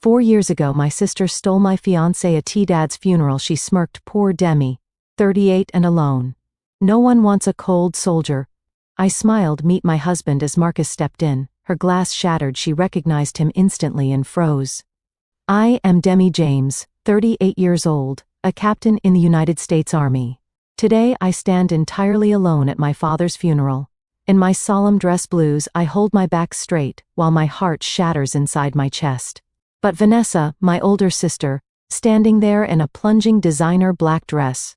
4 years ago my sister stole my fiance at T-Dad's funeral. She smirked. Poor Demi. 38 and alone. No one wants a cold soldier. I smiled. Meet my husband. As Marcus stepped in, her glass shattered. She recognized him instantly and froze. I am Demi James, 38 years old, a captain in the United States Army. Today I stand entirely alone at my father's funeral. In my solemn dress blues I hold my back straight, while my heart shatters inside my chest. But Vanessa, my older sister, standing there in a plunging designer black dress,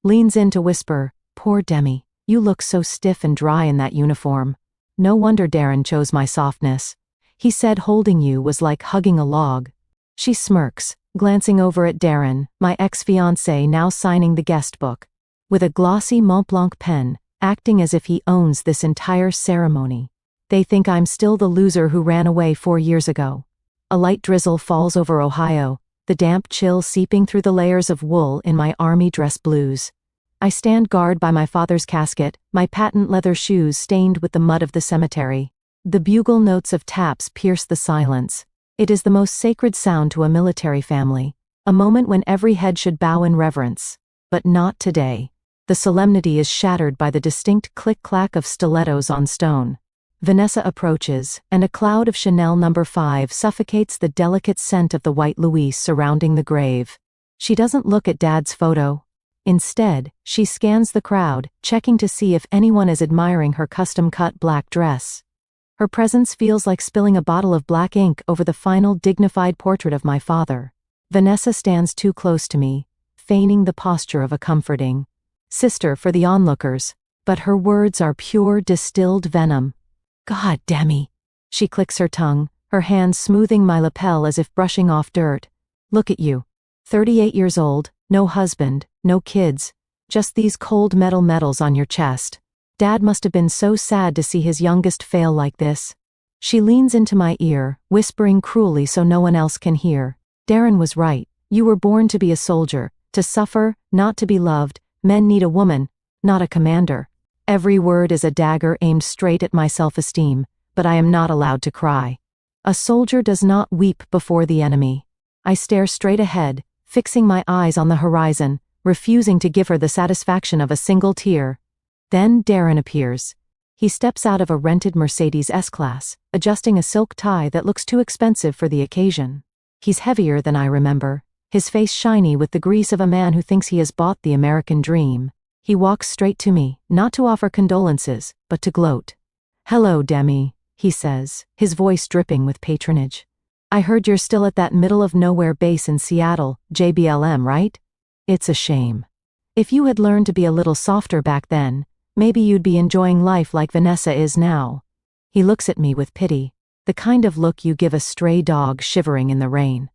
leans in to whisper, "Poor Demi, you look so stiff and dry in that uniform. No wonder Darren chose my softness. He said holding you was like hugging a log." She smirks, glancing over at Darren, my ex-fiancé now signing the guest book, with a glossy Mont Blanc pen, acting as if he owns this entire ceremony. They think I'm still the loser who ran away 4 years ago. A light drizzle falls over Ohio, the damp chill seeping through the layers of wool in my army dress blues. I stand guard by my father's casket, my patent leather shoes stained with the mud of the cemetery. The bugle notes of taps pierce the silence. It is the most sacred sound to a military family, a moment when every head should bow in reverence. But not today. The solemnity is shattered by the distinct click-clack of stilettos on stone. Vanessa approaches, and a cloud of Chanel No. 5 suffocates the delicate scent of the white Louis surrounding the grave. She doesn't look at Dad's photo. Instead, she scans the crowd, checking to see if anyone is admiring her custom-cut black dress. Her presence feels like spilling a bottle of black ink over the final dignified portrait of my father. Vanessa stands too close to me, feigning the posture of a comforting sister for the onlookers, but her words are pure distilled venom. "God, Demi." She clicks her tongue, her hands smoothing my lapel as if brushing off dirt. "Look at you. 38 years old, no husband, no kids, just these cold metal medals on your chest. Dad must have been so sad to see his youngest fail like this." She leans into my ear, whispering cruelly so no one else can hear. "Darren was right. You were born to be a soldier, to suffer, not to be loved. Men need a woman, not a commander." Every word is a dagger aimed straight at my self-esteem, but I am not allowed to cry. A soldier does not weep before the enemy. I stare straight ahead, fixing my eyes on the horizon, refusing to give her the satisfaction of a single tear. Then Darren appears. He steps out of a rented Mercedes S-Class, adjusting a silk tie that looks too expensive for the occasion. He's heavier than I remember, his face shiny with the grease of a man who thinks he has bought the American dream. He walks straight to me, not to offer condolences, but to gloat. "Hello, Demi," he says, his voice dripping with patronage. "I heard you're still at that middle-of-nowhere base in Seattle, JBLM, right? It's a shame. If you had learned to be a little softer back then, maybe you'd be enjoying life like Vanessa is now." He looks at me with pity, the kind of look you give a stray dog shivering in the rain.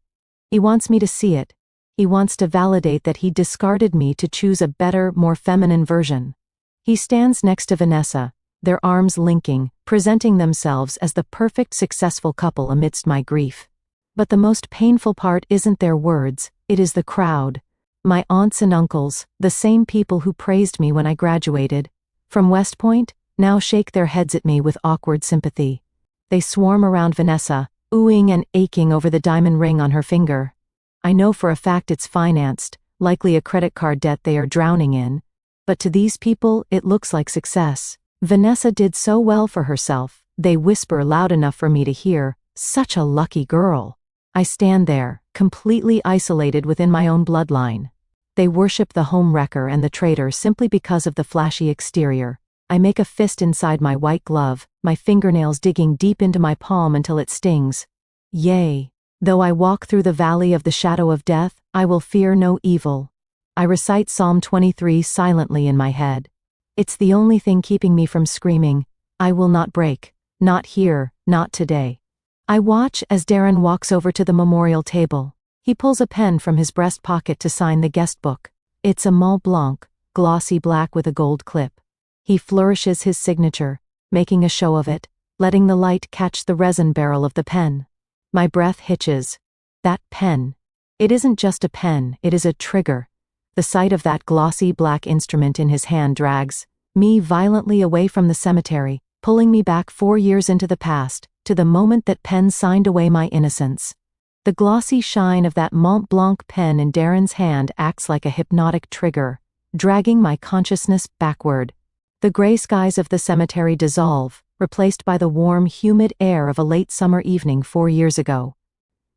He wants me to see it. He wants to validate that he discarded me to choose a better, more feminine version. He stands next to Vanessa, their arms linking, presenting themselves as the perfect successful couple amidst my grief. But the most painful part isn't their words, it is the crowd. My aunts and uncles, the same people who praised me when I graduated from West Point, now shake their heads at me with awkward sympathy. They swarm around Vanessa, oohing and aching over the diamond ring on her finger. I know for a fact it's financed, likely a credit card debt they are drowning in. But to these people, it looks like success. Vanessa did so well for herself, they whisper loud enough for me to hear, "Such a lucky girl." I stand there, completely isolated within my own bloodline. They worship the homewrecker and the traitor simply because of the flashy exterior. I make a fist inside my white glove, my fingernails digging deep into my palm until it stings. Yea. Though I walk through the valley of the shadow of death, I will fear no evil. I recite Psalm 23 silently in my head. It's the only thing keeping me from screaming, "I will not break, not here, not today." I watch as Darren walks over to the memorial table. He pulls a pen from his breast pocket to sign the guest book. It's a Mont Blanc, glossy black with a gold clip. He flourishes his signature, making a show of it, letting the light catch the resin barrel of the pen. My breath hitches. That pen. It isn't just a pen, it is a trigger. The sight of that glossy black instrument in his hand drags me violently away from the cemetery, pulling me back 4 years into the past, to the moment that pen signed away my innocence. The glossy shine of that Mont Blanc pen in Darren's hand acts like a hypnotic trigger, dragging my consciousness backward. The gray skies of the cemetery dissolve, replaced by the warm, humid air of a late summer evening 4 years ago.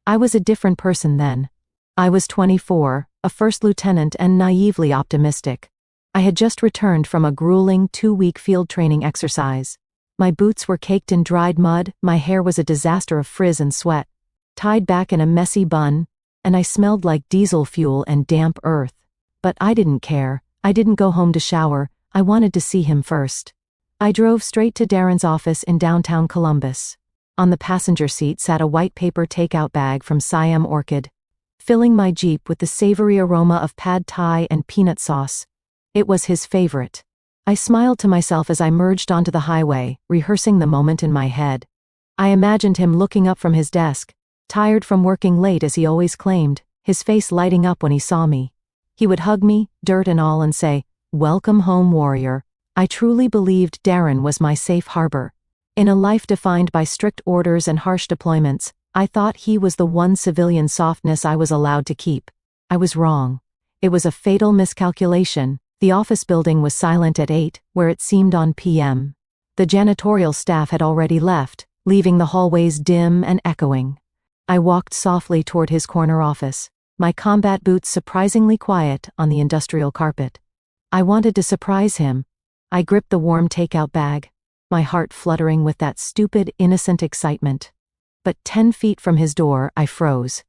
I was a different person then. I was 24, a first lieutenant and naively optimistic. I had just returned from a grueling 2-week field training exercise. My boots were caked in dried mud, my hair was a disaster of frizz and sweat, tied back in a messy bun, and I smelled like diesel fuel and damp earth. But I didn't care. I didn't go home to shower. I wanted to see him first. I drove straight to Darren's office in downtown Columbus. On the passenger seat sat a white paper takeout bag from Siam Orchid, filling my Jeep with the savory aroma of pad thai and peanut sauce. It was his favorite. I smiled to myself as I merged onto the highway, rehearsing the moment in my head. I imagined him looking up from his desk, tired from working late as he always claimed, his face lighting up when he saw me. He would hug me, dirt and all, and say, "Welcome home, warrior." I truly believed Darren was my safe harbor. In a life defined by strict orders and harsh deployments, I thought he was the one civilian softness I was allowed to keep. I was wrong. It was a fatal miscalculation. The office building was silent at 8, where it seemed on PM. The janitorial staff had already left, leaving the hallways dim and echoing. I walked softly toward his corner office, my combat boots surprisingly quiet on the industrial carpet. I wanted to surprise him. I gripped the warm takeout bag, my heart fluttering with that stupid, innocent excitement. But 10 feet from his door, I froze.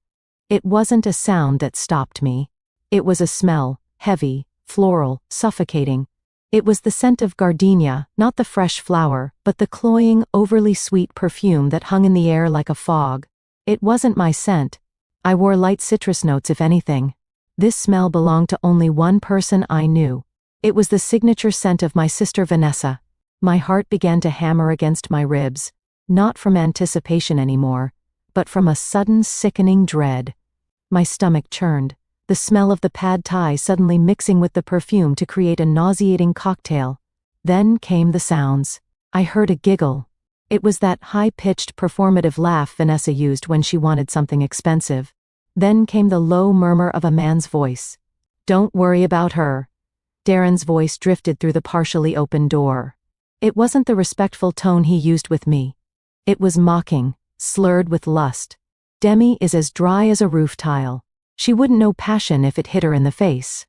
It wasn't a sound that stopped me. It was a smell, heavy, floral, suffocating. It was the scent of gardenia, not the fresh flower, but the cloying, overly sweet perfume that hung in the air like a fog. It wasn't my scent. I wore light citrus notes, if anything. This smell belonged to only one person I knew. It was the signature scent of my sister Vanessa. My heart began to hammer against my ribs, not from anticipation anymore, but from a sudden sickening dread. My stomach churned, the smell of the pad thai suddenly mixing with the perfume to create a nauseating cocktail. Then came the sounds. I heard a giggle. It was that high-pitched performative laugh Vanessa used when she wanted something expensive. Then came the low murmur of a man's voice. "Don't worry about her." Darren's voice drifted through the partially open door. It wasn't the respectful tone he used with me. It was mocking, slurred with lust. "Demi is as dry as a roof tile. She wouldn't know passion if it hit her in the face."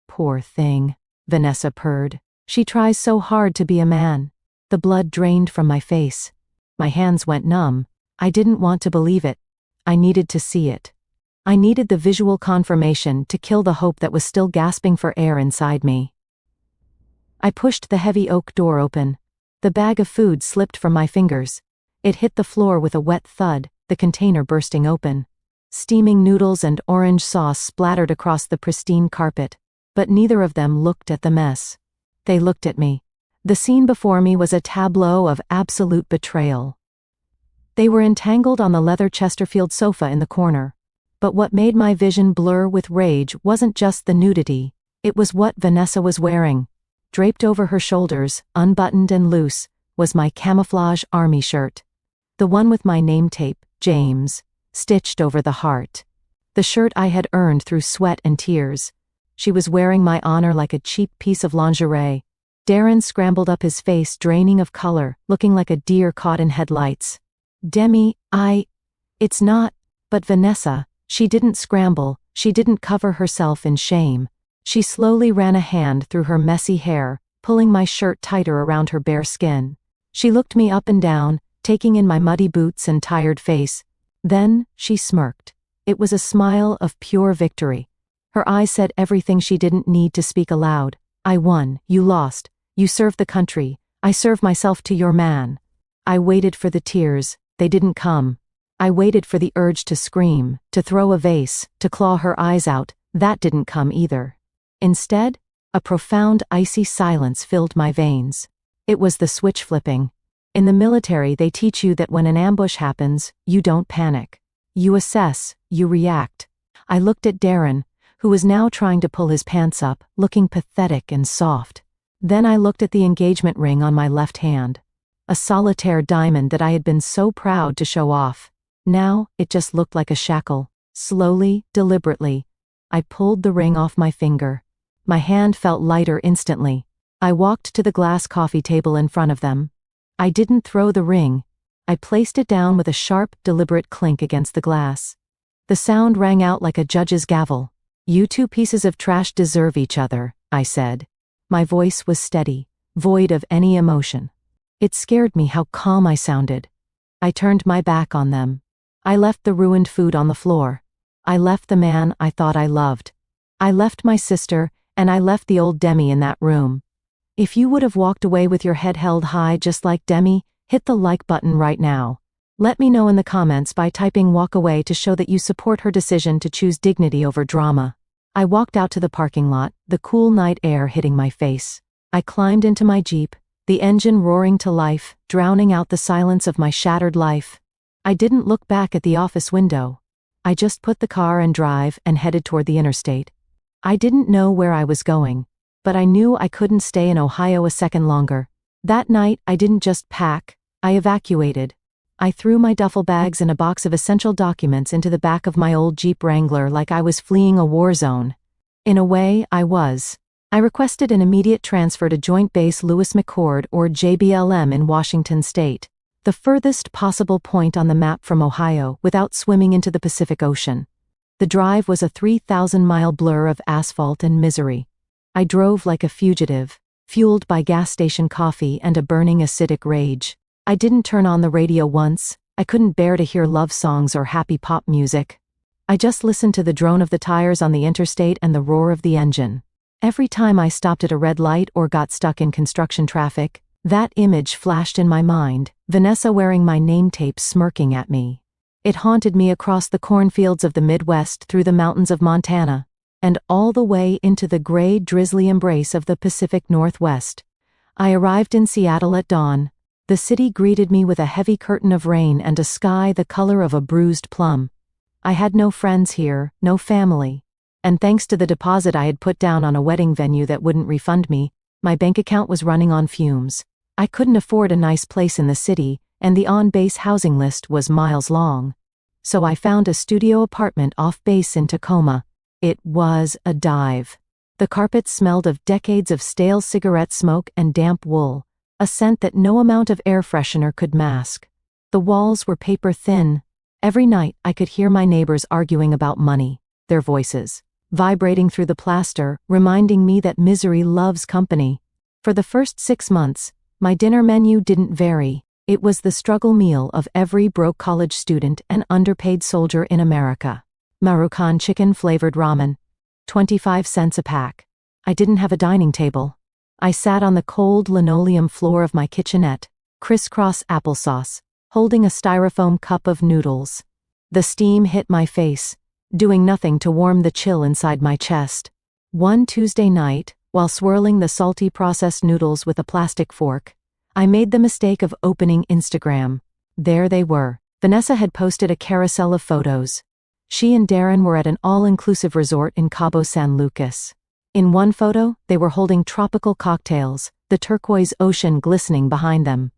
"Poor thing," Vanessa purred. "She tries so hard to be a man." The blood drained from my face. My hands went numb. I didn't want to believe it. I needed to see it. I needed the visual confirmation to kill the hope that was still gasping for air inside me. I pushed the heavy oak door open. The bag of food slipped from my fingers. It hit the floor with a wet thud, the container bursting open. Steaming noodles and orange sauce splattered across the pristine carpet, but neither of them looked at the mess. They looked at me. The scene before me was a tableau of absolute betrayal. They were entangled on the leather Chesterfield sofa in the corner. But what made my vision blur with rage wasn't just the nudity, it was what Vanessa was wearing. Draped over her shoulders, unbuttoned and loose, was my camouflage army shirt. The one with my name tape, James, stitched over the heart. The shirt I had earned through sweat and tears. She was wearing my honor like a cheap piece of lingerie. Darren scrambled up, his face draining of color, looking like a deer caught in headlights. "Demi, it's not," but Vanessa, she didn't scramble, she didn't cover herself in shame. She slowly ran a hand through her messy hair, pulling my shirt tighter around her bare skin. She looked me up and down, taking in my muddy boots and tired face. Then, she smirked. It was a smile of pure victory. Her eyes said everything she didn't need to speak aloud. "I won, you lost. You served the country. I serve myself to your man." I waited for the tears. They didn't come. I waited for the urge to scream, to throw a vase, to claw her eyes out. That didn't come either. Instead, a profound icy silence filled my veins. It was the switch flipping. In the military, they teach you that when an ambush happens, you don't panic. You assess, you react. I looked at Darren, who was now trying to pull his pants up, looking pathetic and soft. Then I looked at the engagement ring on my left hand. A solitaire diamond that I had been so proud to show off. Now, it just looked like a shackle. Slowly, deliberately, I pulled the ring off my finger. My hand felt lighter instantly. I walked to the glass coffee table in front of them. I didn't throw the ring. I placed it down with a sharp, deliberate clink against the glass. The sound rang out like a judge's gavel. "You two pieces of trash deserve each other," I said. My voice was steady, void of any emotion. It scared me how calm I sounded. I turned my back on them. I left the ruined food on the floor. I left the man I thought I loved. I left my sister, and I left the old Demi in that room. If you would have walked away with your head held high just like Demi, hit the like button right now. Let me know in the comments by typing walk away to show that you support her decision to choose dignity over drama. I walked out to the parking lot, the cool night air hitting my face. I climbed into my Jeep, the engine roaring to life, drowning out the silence of my shattered life. I didn't look back at the office window. I just put the car in drive and headed toward the interstate. I didn't know where I was going, but I knew I couldn't stay in Ohio a second longer. That night, I didn't just pack, I evacuated. I threw my duffel bags and a box of essential documents into the back of my old Jeep Wrangler like I was fleeing a war zone. In a way, I was. I requested an immediate transfer to Joint Base Lewis McChord or JBLM in Washington State, the furthest possible point on the map from Ohio without swimming into the Pacific Ocean. The drive was a 3,000-mile blur of asphalt and misery. I drove like a fugitive, fueled by gas station coffee and a burning acidic rage. I didn't turn on the radio once. I couldn't bear to hear love songs or happy pop music. I just listened to the drone of the tires on the interstate and the roar of the engine. Every time I stopped at a red light or got stuck in construction traffic, that image flashed in my mind, Vanessa wearing my name tape smirking at me. It haunted me across the cornfields of the Midwest through the mountains of Montana, and all the way into the gray, drizzly embrace of the Pacific Northwest. I arrived in Seattle at dawn. The city greeted me with a heavy curtain of rain and a sky the color of a bruised plum. I had no friends here, no family. And thanks to the deposit I had put down on a wedding venue that wouldn't refund me, my bank account was running on fumes. I couldn't afford a nice place in the city, and the on-base housing list was miles long. So I found a studio apartment off base in Tacoma. It was a dive. The carpet smelled of decades of stale cigarette smoke and damp wool, a scent that no amount of air freshener could mask. The walls were paper thin. Every night I could hear my neighbors arguing about money, their voices vibrating through the plaster, reminding me that misery loves company. For the first 6 months, my dinner menu didn't vary. It was the struggle meal of every broke college student and underpaid soldier in America. Maruchan chicken-flavored ramen, 25 cents a pack. I didn't have a dining table. I sat on the cold linoleum floor of my kitchenette, crisscross applesauce, holding a styrofoam cup of noodles. The steam hit my face, doing nothing to warm the chill inside my chest. One Tuesday night, while swirling the salty processed noodles with a plastic fork, I made the mistake of opening Instagram. There they were. Vanessa had posted a carousel of photos. She and Darren were at an all-inclusive resort in Cabo San Lucas. In one photo, they were holding tropical cocktails, the turquoise ocean glistening behind them.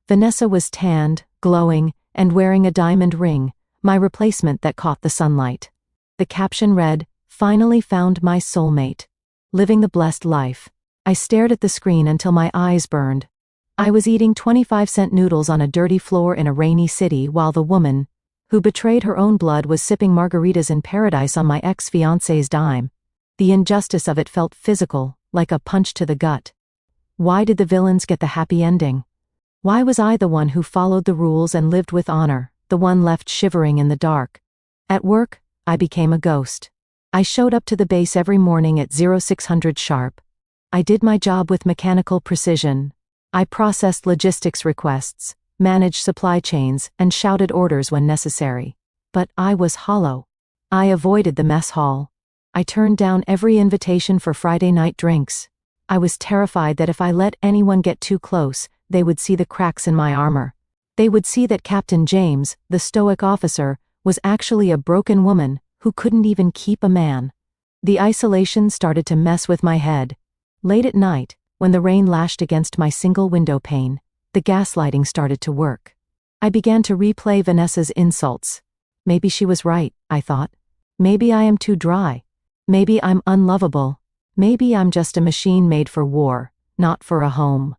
Vanessa was tanned, glowing, and wearing a diamond ring, my replacement that caught the sunlight. The caption read, "Finally found my soulmate. Living the blessed life." I stared at the screen until my eyes burned. I was eating 25-cent noodles on a dirty floor in a rainy city while the woman, who betrayed her own blood, was sipping margaritas in paradise on my ex-fiance's dime. The injustice of it felt physical, like a punch to the gut. Why did the villains get the happy ending? Why was I the one who followed the rules and lived with honor, the one left shivering in the dark? At work, I became a ghost. I showed up to the base every morning at 0600 sharp. I did my job with mechanical precision. I processed logistics requests, managed supply chains, and shouted orders when necessary. But I was hollow. I avoided the mess hall. I turned down every invitation for Friday night drinks. I was terrified that if I let anyone get too close, they would see the cracks in my armor. They would see that Captain James, the stoic officer, was actually a broken woman who couldn't even keep a man. The isolation started to mess with my head. Late at night, when the rain lashed against my single window pane, the gaslighting started to work. I began to replay Vanessa's insults. Maybe she was right, I thought. Maybe I am too dry. Maybe I'm unlovable. Maybe I'm just a machine made for war, not for a home.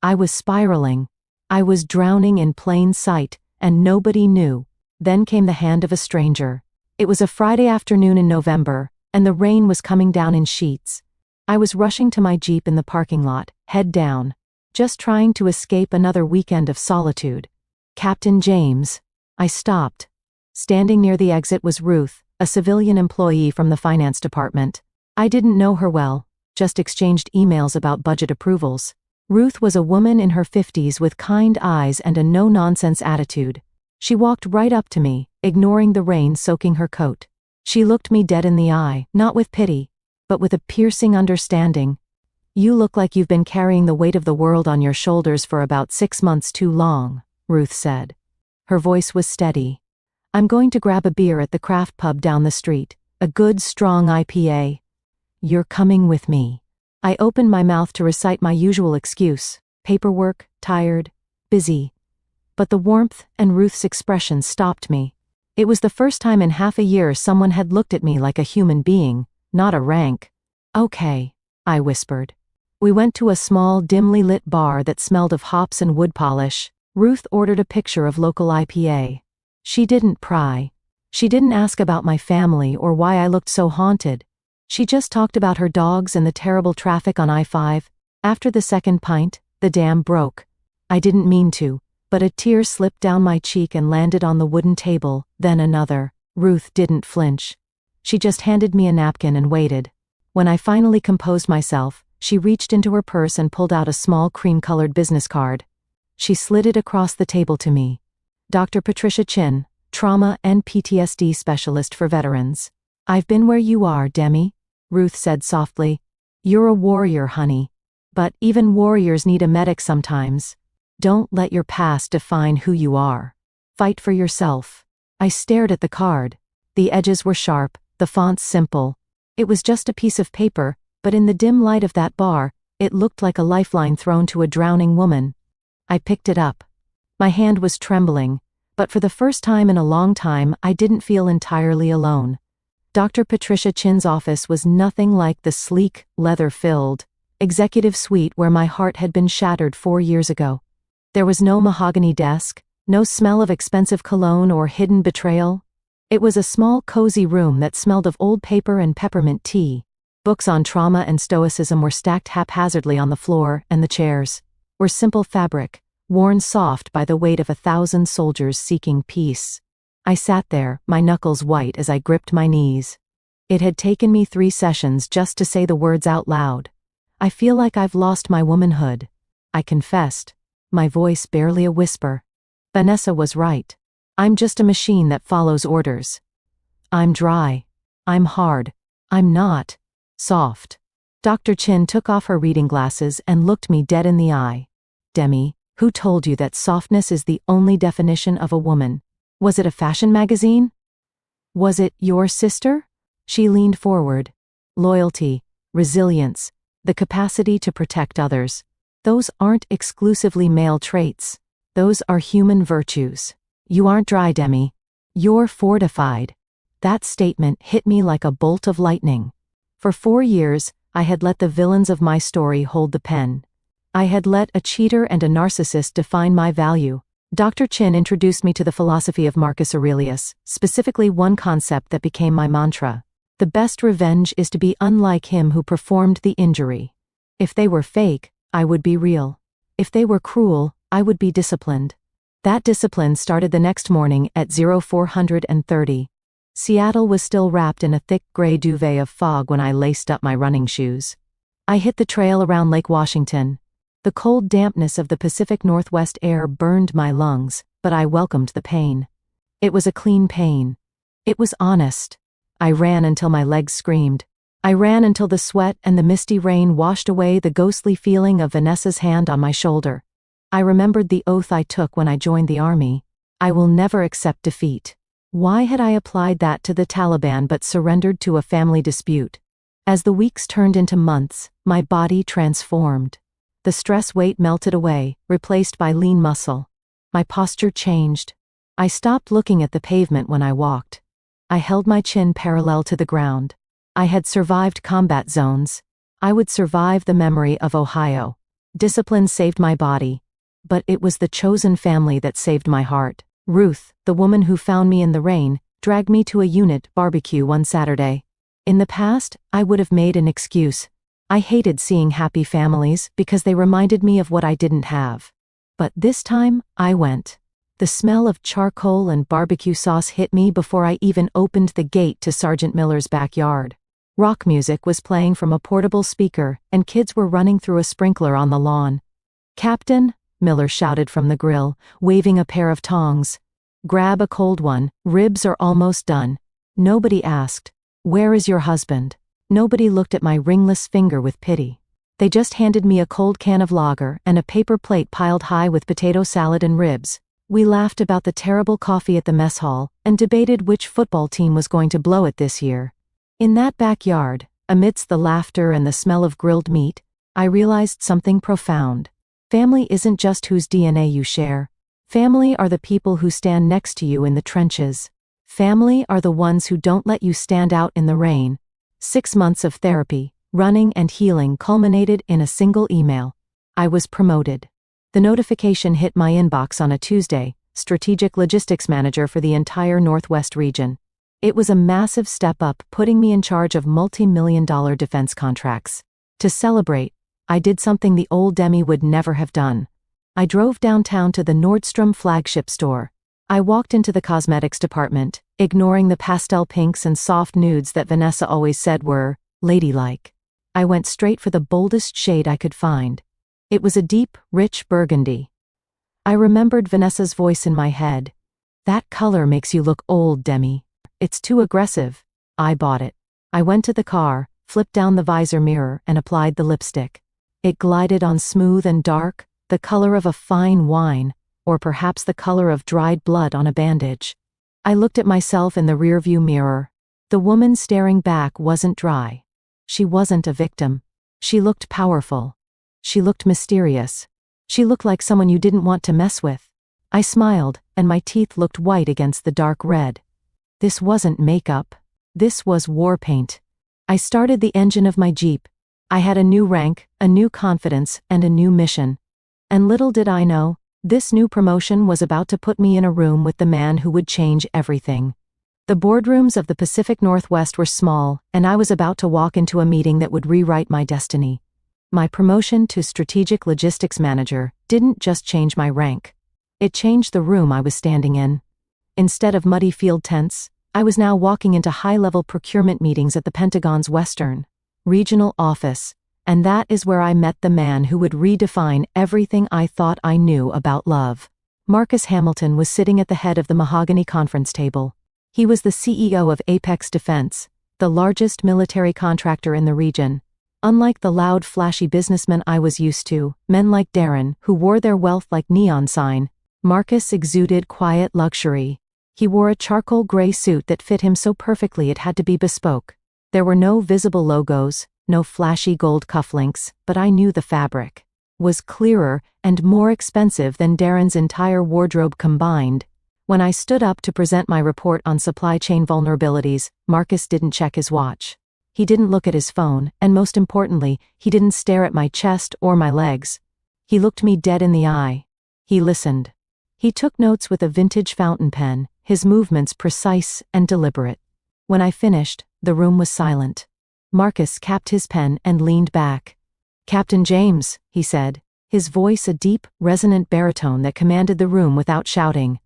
I was spiraling. I was drowning in plain sight, and nobody knew. Then came the hand of a stranger. It was a Friday afternoon in November, and the rain was coming down in sheets. I was rushing to my Jeep in the parking lot, head down, just trying to escape another weekend of solitude. Captain James. I stopped. Standing near the exit was Ruth, a civilian employee from the finance department. I didn't know her well, just exchanged emails about budget approvals. Ruth was a woman in her 50s with kind eyes and a no-nonsense attitude. She walked right up to me, ignoring the rain soaking her coat. She looked me dead in the eye, not with pity, but with a piercing understanding. "You look like you've been carrying the weight of the world on your shoulders for about 6 months too long," Ruth said. Her voice was steady. "I'm going to grab a beer at the craft pub down the street, a good strong IPA. You're coming with me." I opened my mouth to recite my usual excuse: paperwork, tired, busy. But the warmth and Ruth's expression stopped me. It was the first time in half a year someone had looked at me like a human being, not a rank. "Okay," I whispered. We went to a small, dimly lit bar that smelled of hops and wood polish. Ruth ordered a picture of local IPA. She didn't pry. She didn't ask about my family or why I looked so haunted. She just talked about her dogs and the terrible traffic on I-5. After the second pint, the dam broke. I didn't mean to, but a tear slipped down my cheek and landed on the wooden table, then another. Ruth didn't flinch. She just handed me a napkin and waited. When I finally composed myself, she reached into her purse and pulled out a small cream-colored business card. She slid it across the table to me. "Dr. Patricia Chin, Trauma and PTSD Specialist for Veterans." "I've been where you are, Demi," Ruth said softly. "You're a warrior, honey. But even warriors need a medic sometimes. Don't let your past define who you are. Fight for yourself." I stared at the card. The edges were sharp, the font simple. It was just a piece of paper, but in the dim light of that bar, it looked like a lifeline thrown to a drowning woman. I picked it up. My hand was trembling, but for the first time in a long time I didn't feel entirely alone. Dr. Patricia Chin's office was nothing like the sleek, leather-filled executive suite where my heart had been shattered 4 years ago. There was no mahogany desk, no smell of expensive cologne or hidden betrayal. It was a small, cozy room that smelled of old paper and peppermint tea. Books on trauma and stoicism were stacked haphazardly on the floor, and the chairs were simple fabric, worn soft by the weight of 1,000 soldiers seeking peace. I sat there, my knuckles white as I gripped my knees. It had taken me 3 sessions just to say the words out loud. "I feel like I've lost my womanhood," I confessed, my voice barely a whisper. Vanessa was right. I'm just a machine that follows orders. I'm dry. I'm hard. I'm not soft. Dr. Chin took off her reading glasses and looked me dead in the eye. "Demi, who told you that softness is the only definition of a woman? Was it a fashion magazine? Was it your sister?" She leaned forward. "Loyalty, resilience, the capacity to protect others. Those aren't exclusively male traits. Those are human virtues. You aren't dry, Demi. You're fortified." That statement hit me like a bolt of lightning. For 4 years, I had let the villains of my story hold the pen. I had let a cheater and a narcissist define my value. Dr. Chin introduced me to the philosophy of Marcus Aurelius, specifically one concept that became my mantra. The best revenge is to be unlike him who performed the injury. If they were fake, I would be real. If they were cruel, I would be disciplined. That discipline started the next morning at 0430. Seattle was still wrapped in a thick gray duvet of fog when I laced up my running shoes. I hit the trail around Lake Washington. The cold dampness of the Pacific Northwest air burned my lungs, but I welcomed the pain. It was a clean pain. It was honest. I ran until my legs screamed. I ran until the sweat and the misty rain washed away the ghostly feeling of Vanessa's hand on my shoulder. I remembered the oath I took when I joined the army. I will never accept defeat. Why had I applied that to the Taliban but surrendered to a family dispute? As the weeks turned into months, my body transformed. The stress weight melted away, replaced by lean muscle. My posture changed. I stopped looking at the pavement when I walked. I held my chin parallel to the ground. I had survived combat zones. I would survive the memory of Ohio. Discipline saved my body. But it was the chosen family that saved my heart. Ruth, the woman who found me in the rain, dragged me to a unit barbecue one Saturday. In the past, I would have made an excuse. I hated seeing happy families because they reminded me of what I didn't have. But this time, I went. The smell of charcoal and barbecue sauce hit me before I even opened the gate to Sergeant Miller's backyard. Rock music was playing from a portable speaker, and kids were running through a sprinkler on the lawn. "Captain," Miller shouted from the grill, waving a pair of tongs. "Grab a cold one, ribs are almost done." Nobody asked, "Where is your husband?" Nobody looked at my ringless finger with pity. They just handed me a cold can of lager and a paper plate piled high with potato salad and ribs. We laughed about the terrible coffee at the mess hall and debated which football team was going to blow it this year. In that backyard, amidst the laughter and the smell of grilled meat, I realized something profound. Family isn't just whose DNA you share. Family are the people who stand next to you in the trenches. Family are the ones who don't let you stand out in the rain. 6 months of therapy, running and healing culminated in a single email. I was promoted. The notification hit my inbox on a Tuesday, Strategic Logistics Manager for the entire Northwest region. It was a massive step up, putting me in charge of multi-million-dollar defense contracts. To celebrate, I did something the old Demi would never have done. I drove downtown to the Nordstrom flagship store. I walked into the cosmetics department, ignoring the pastel pinks and soft nudes that Vanessa always said were ladylike. I went straight for the boldest shade I could find. It was a deep, rich burgundy. I remembered Vanessa's voice in my head. "That color makes you look old, Demi. It's too aggressive." I bought it. I went to the car, flipped down the visor mirror, and applied the lipstick. It glided on smooth and dark, the color of a fine wine, or perhaps the color of dried blood on a bandage. I looked at myself in the rearview mirror. The woman staring back wasn't dry. She wasn't a victim. She looked powerful. She looked mysterious. She looked like someone you didn't want to mess with. I smiled, and my teeth looked white against the dark red. This wasn't makeup. This was war paint. I started the engine of my Jeep. I had a new rank, a new confidence, and a new mission. And little did I know, this new promotion was about to put me in a room with the man who would change everything. The boardrooms of the Pacific Northwest were small, and I was about to walk into a meeting that would rewrite my destiny. My promotion to Strategic Logistics Manager didn't just change my rank. It changed the room I was standing in. Instead of muddy field tents, I was now walking into high-level procurement meetings at the Pentagon's Western Regional Office, and that is where I met the man who would redefine everything I thought I knew about love. Marcus Hamilton was sitting at the head of the mahogany conference table. He was the CEO of Apex Defense, the largest military contractor in the region. Unlike the loud, flashy businessmen I was used to, men like Darren, who wore their wealth like neon sign, Marcus exuded quiet luxury. He wore a charcoal gray suit that fit him so perfectly it had to be bespoke. There were no visible logos, no flashy gold cufflinks, but I knew the fabric was clearer and more expensive than Darren's entire wardrobe combined. When I stood up to present my report on supply chain vulnerabilities, Marcus didn't check his watch. He didn't look at his phone, and most importantly, he didn't stare at my chest or my legs. He looked me dead in the eye. He listened. He took notes with a vintage fountain pen, his movements precise and deliberate. When I finished, the room was silent. Marcus capped his pen and leaned back. "Captain James," he said, his voice a deep, resonant baritone that commanded the room without shouting.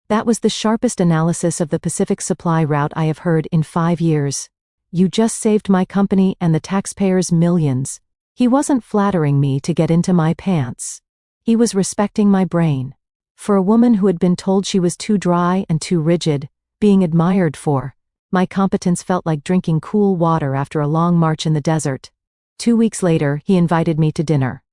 That was the sharpest analysis of the Pacific supply route I have heard in 5 years. "You just saved my company and the taxpayers millions." He wasn't flattering me to get into my pants. He was respecting my brain. For a woman who had been told she was too dry and too rigid, being admired for, my competence felt like drinking cool water after a long march in the desert. 2 weeks later, he invited me to dinner.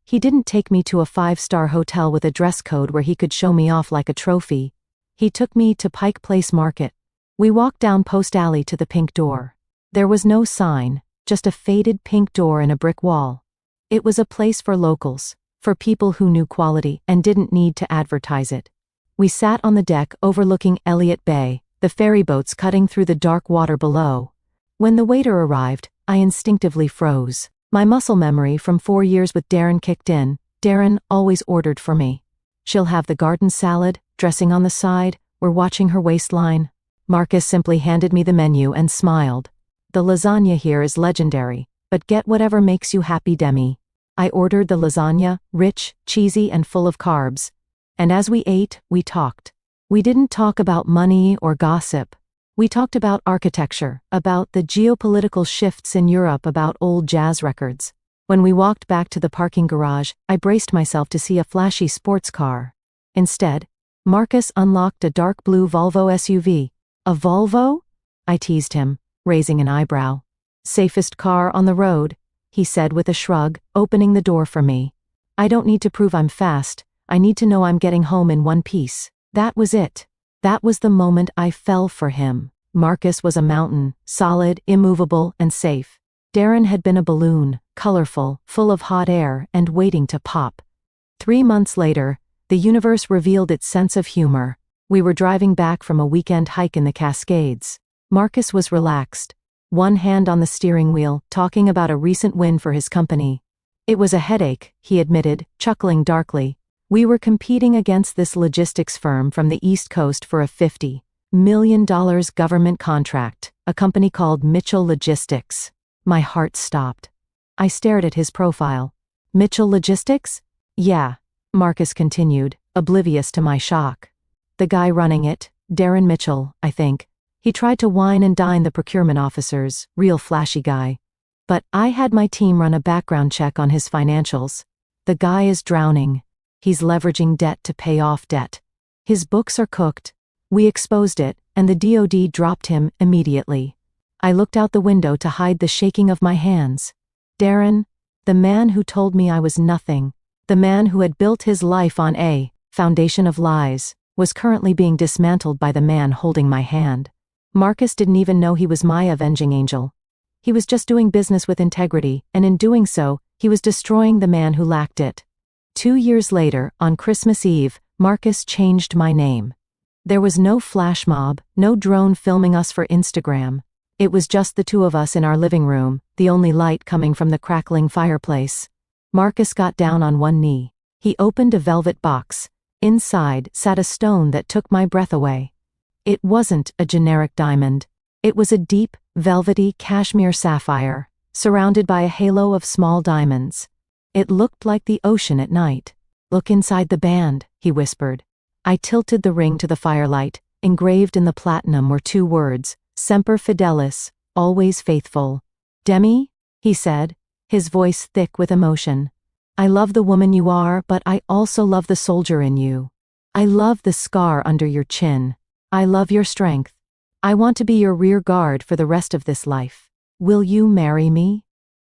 He didn't take me to a 5-star hotel with a dress code where he could show me off like a trophy. He took me to Pike Place Market. We walked down Post Alley to the pink door. There was no sign, just a faded pink door and a brick wall. It was a place for locals, For people who knew quality and didn't need to advertise it. We sat on the deck overlooking Elliott Bay, the ferry boats cutting through the dark water below. When the waiter arrived, I instinctively froze. My muscle memory from 4 years with Darren kicked in. Darren always ordered for me. She'll have the garden salad, dressing on the side, we're watching her waistline. Marcus simply handed me the menu and smiled. The lasagna here is legendary, but get whatever makes you happy, Demi. I ordered the lasagna, rich, cheesy and full of carbs. And as we ate, we talked. We didn't talk about money or gossip. We talked about architecture, about the geopolitical shifts in Europe, about old jazz records. When we walked back to the parking garage, I braced myself to see a flashy sports car. Instead, Marcus unlocked a dark blue Volvo SUV. A Volvo? I teased him, raising an eyebrow. Safest car on the road, he said with a shrug, opening the door for me. I don't need to prove I'm fast, I need to know I'm getting home in one piece. That was it. That was the moment I fell for him. Marcus was a mountain, solid, immovable, and safe. Darren had been a balloon, colorful, full of hot air, and waiting to pop. 3 months later, the universe revealed its sense of humor. We were driving back from a weekend hike in the Cascades. Marcus was relaxed, one hand on the steering wheel, talking about a recent win for his company. It was a headache, he admitted, chuckling darkly. We were competing against this logistics firm from the East Coast for a $50 million government contract, a company called Mitchell Logistics. My heart stopped. I stared at his profile. Mitchell Logistics? Yeah, Marcus continued, oblivious to my shock. The guy running it, Darren Mitchell, I think. He tried to wine and dine the procurement officers, real flashy guy. But I had my team run a background check on his financials. The guy is drowning. He's leveraging debt to pay off debt. His books are cooked. We exposed it, and the DOD dropped him immediately. I looked out the window to hide the shaking of my hands. Darren, the man who told me I was nothing, the man who had built his life on a foundation of lies, was currently being dismantled by the man holding my hand. Marcus didn't even know he was my avenging angel. He was just doing business with integrity, and in doing so, he was destroying the man who lacked it. 2 years later, on Christmas Eve, Marcus changed my name. There was no flash mob, no drone filming us for Instagram. It was just the two of us in our living room, the only light coming from the crackling fireplace. Marcus got down on one knee. He opened a velvet box. Inside sat a stone that took my breath away. It wasn't a generic diamond. It was a deep, velvety cashmere sapphire, surrounded by a halo of small diamonds. It looked like the ocean at night. Look inside the band, he whispered. I tilted the ring to the firelight. Engraved in the platinum were 2 words, Semper Fidelis, always faithful. Demi, he said, his voice thick with emotion. I love the woman you are, but I also love the soldier in you. I love the scar under your chin. I love your strength. I want to be your rear guard for the rest of this life. Will you marry me?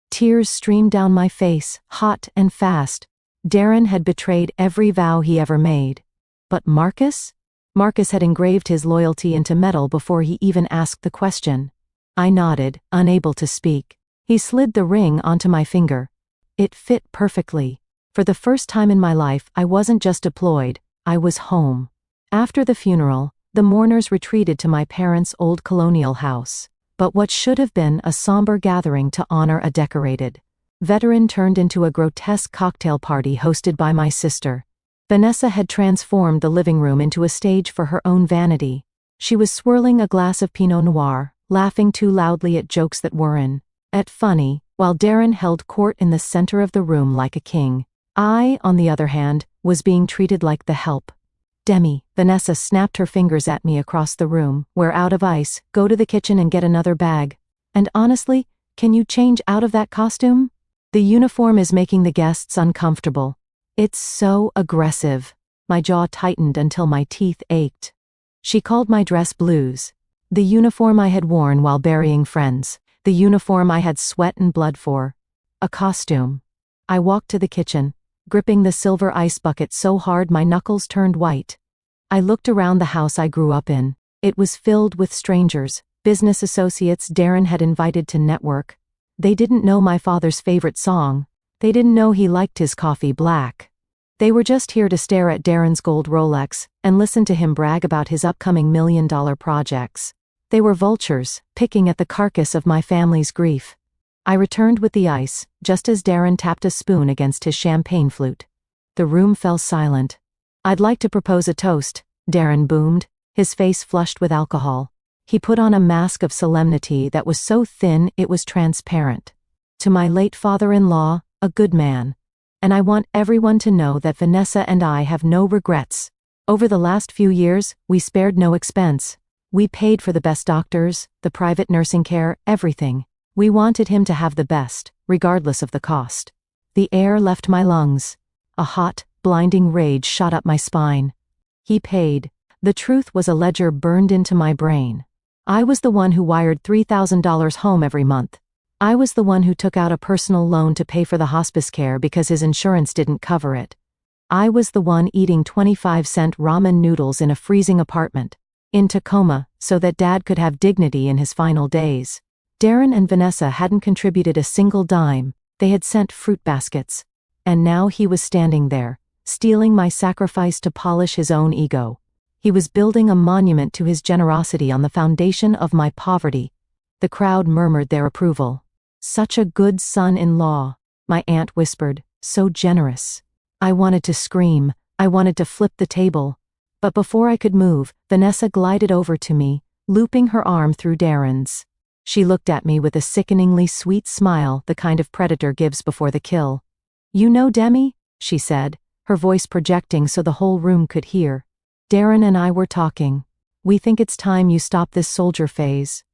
Tears streamed down my face, hot and fast. Darren had betrayed every vow he ever made. But Marcus? Marcus had engraved his loyalty into metal before he even asked the question. I nodded, unable to speak. He slid the ring onto my finger. It fit perfectly. For the first time in my life, I wasn't just deployed, I was home. After the funeral, the mourners retreated to my parents' old colonial house. But what should have been a somber gathering to honor a decorated veteran turned into a grotesque cocktail party hosted by my sister. Vanessa had transformed the living room into a stage for her own vanity. She was swirling a glass of Pinot Noir, laughing too loudly at jokes that weren't funny, while Darren held court in the center of the room like a king. I, on the other hand, was being treated like the help. Demi, Vanessa snapped her fingers at me across the room. We're out of ice, go to the kitchen and get another bag. And honestly, can you change out of that costume? The uniform is making the guests uncomfortable. It's so aggressive. My jaw tightened until my teeth ached. She called my dress blues. The uniform I had worn while burying friends. The uniform I had sweat and blood for. A costume. I walked to the kitchen, gripping the silver ice bucket so hard my knuckles turned white. I looked around the house I grew up in. It was filled with strangers, business associates Darren had invited to network. They didn't know my father's favorite song. They didn't know he liked his coffee black. They were just here to stare at Darren's gold Rolex and listen to him brag about his upcoming million-dollar projects. They were vultures, picking at the carcass of my family's grief. I returned with the ice, just as Darren tapped a spoon against his champagne flute. The room fell silent. "I'd like to propose a toast," Darren boomed, his face flushed with alcohol. He put on a mask of solemnity that was so thin it was transparent. "To my late father-in-law, a good man. And I want everyone to know that Vanessa and I have no regrets. Over the last few years, we spared no expense. We paid for the best doctors, the private nursing care, everything. We wanted him to have the best, regardless of the cost." The air left my lungs. A hot, blinding rage shot up my spine. He paid. The truth was a ledger burned into my brain. I was the one who wired $3,000 home every month. I was the one who took out a personal loan to pay for the hospice care because his insurance didn't cover it. I was the one eating 25-cent ramen noodles in a freezing apartment in Tacoma so that Dad could have dignity in his final days. Darren and Vanessa hadn't contributed a single dime. They had sent fruit baskets. And now he was standing there, stealing my sacrifice to polish his own ego. He was building a monument to his generosity on the foundation of my poverty. The crowd murmured their approval. "Such a good son-in-law," my aunt whispered, "so generous." I wanted to scream. I wanted to flip the table. But before I could move, Vanessa glided over to me, looping her arm through Darren's. She looked at me with a sickeningly sweet smile, the kind of predator gives before the kill. "You know Demi?" she said, her voice projecting so the whole room could hear. "Darren and I were talking. We think it's time you stop this soldier phase.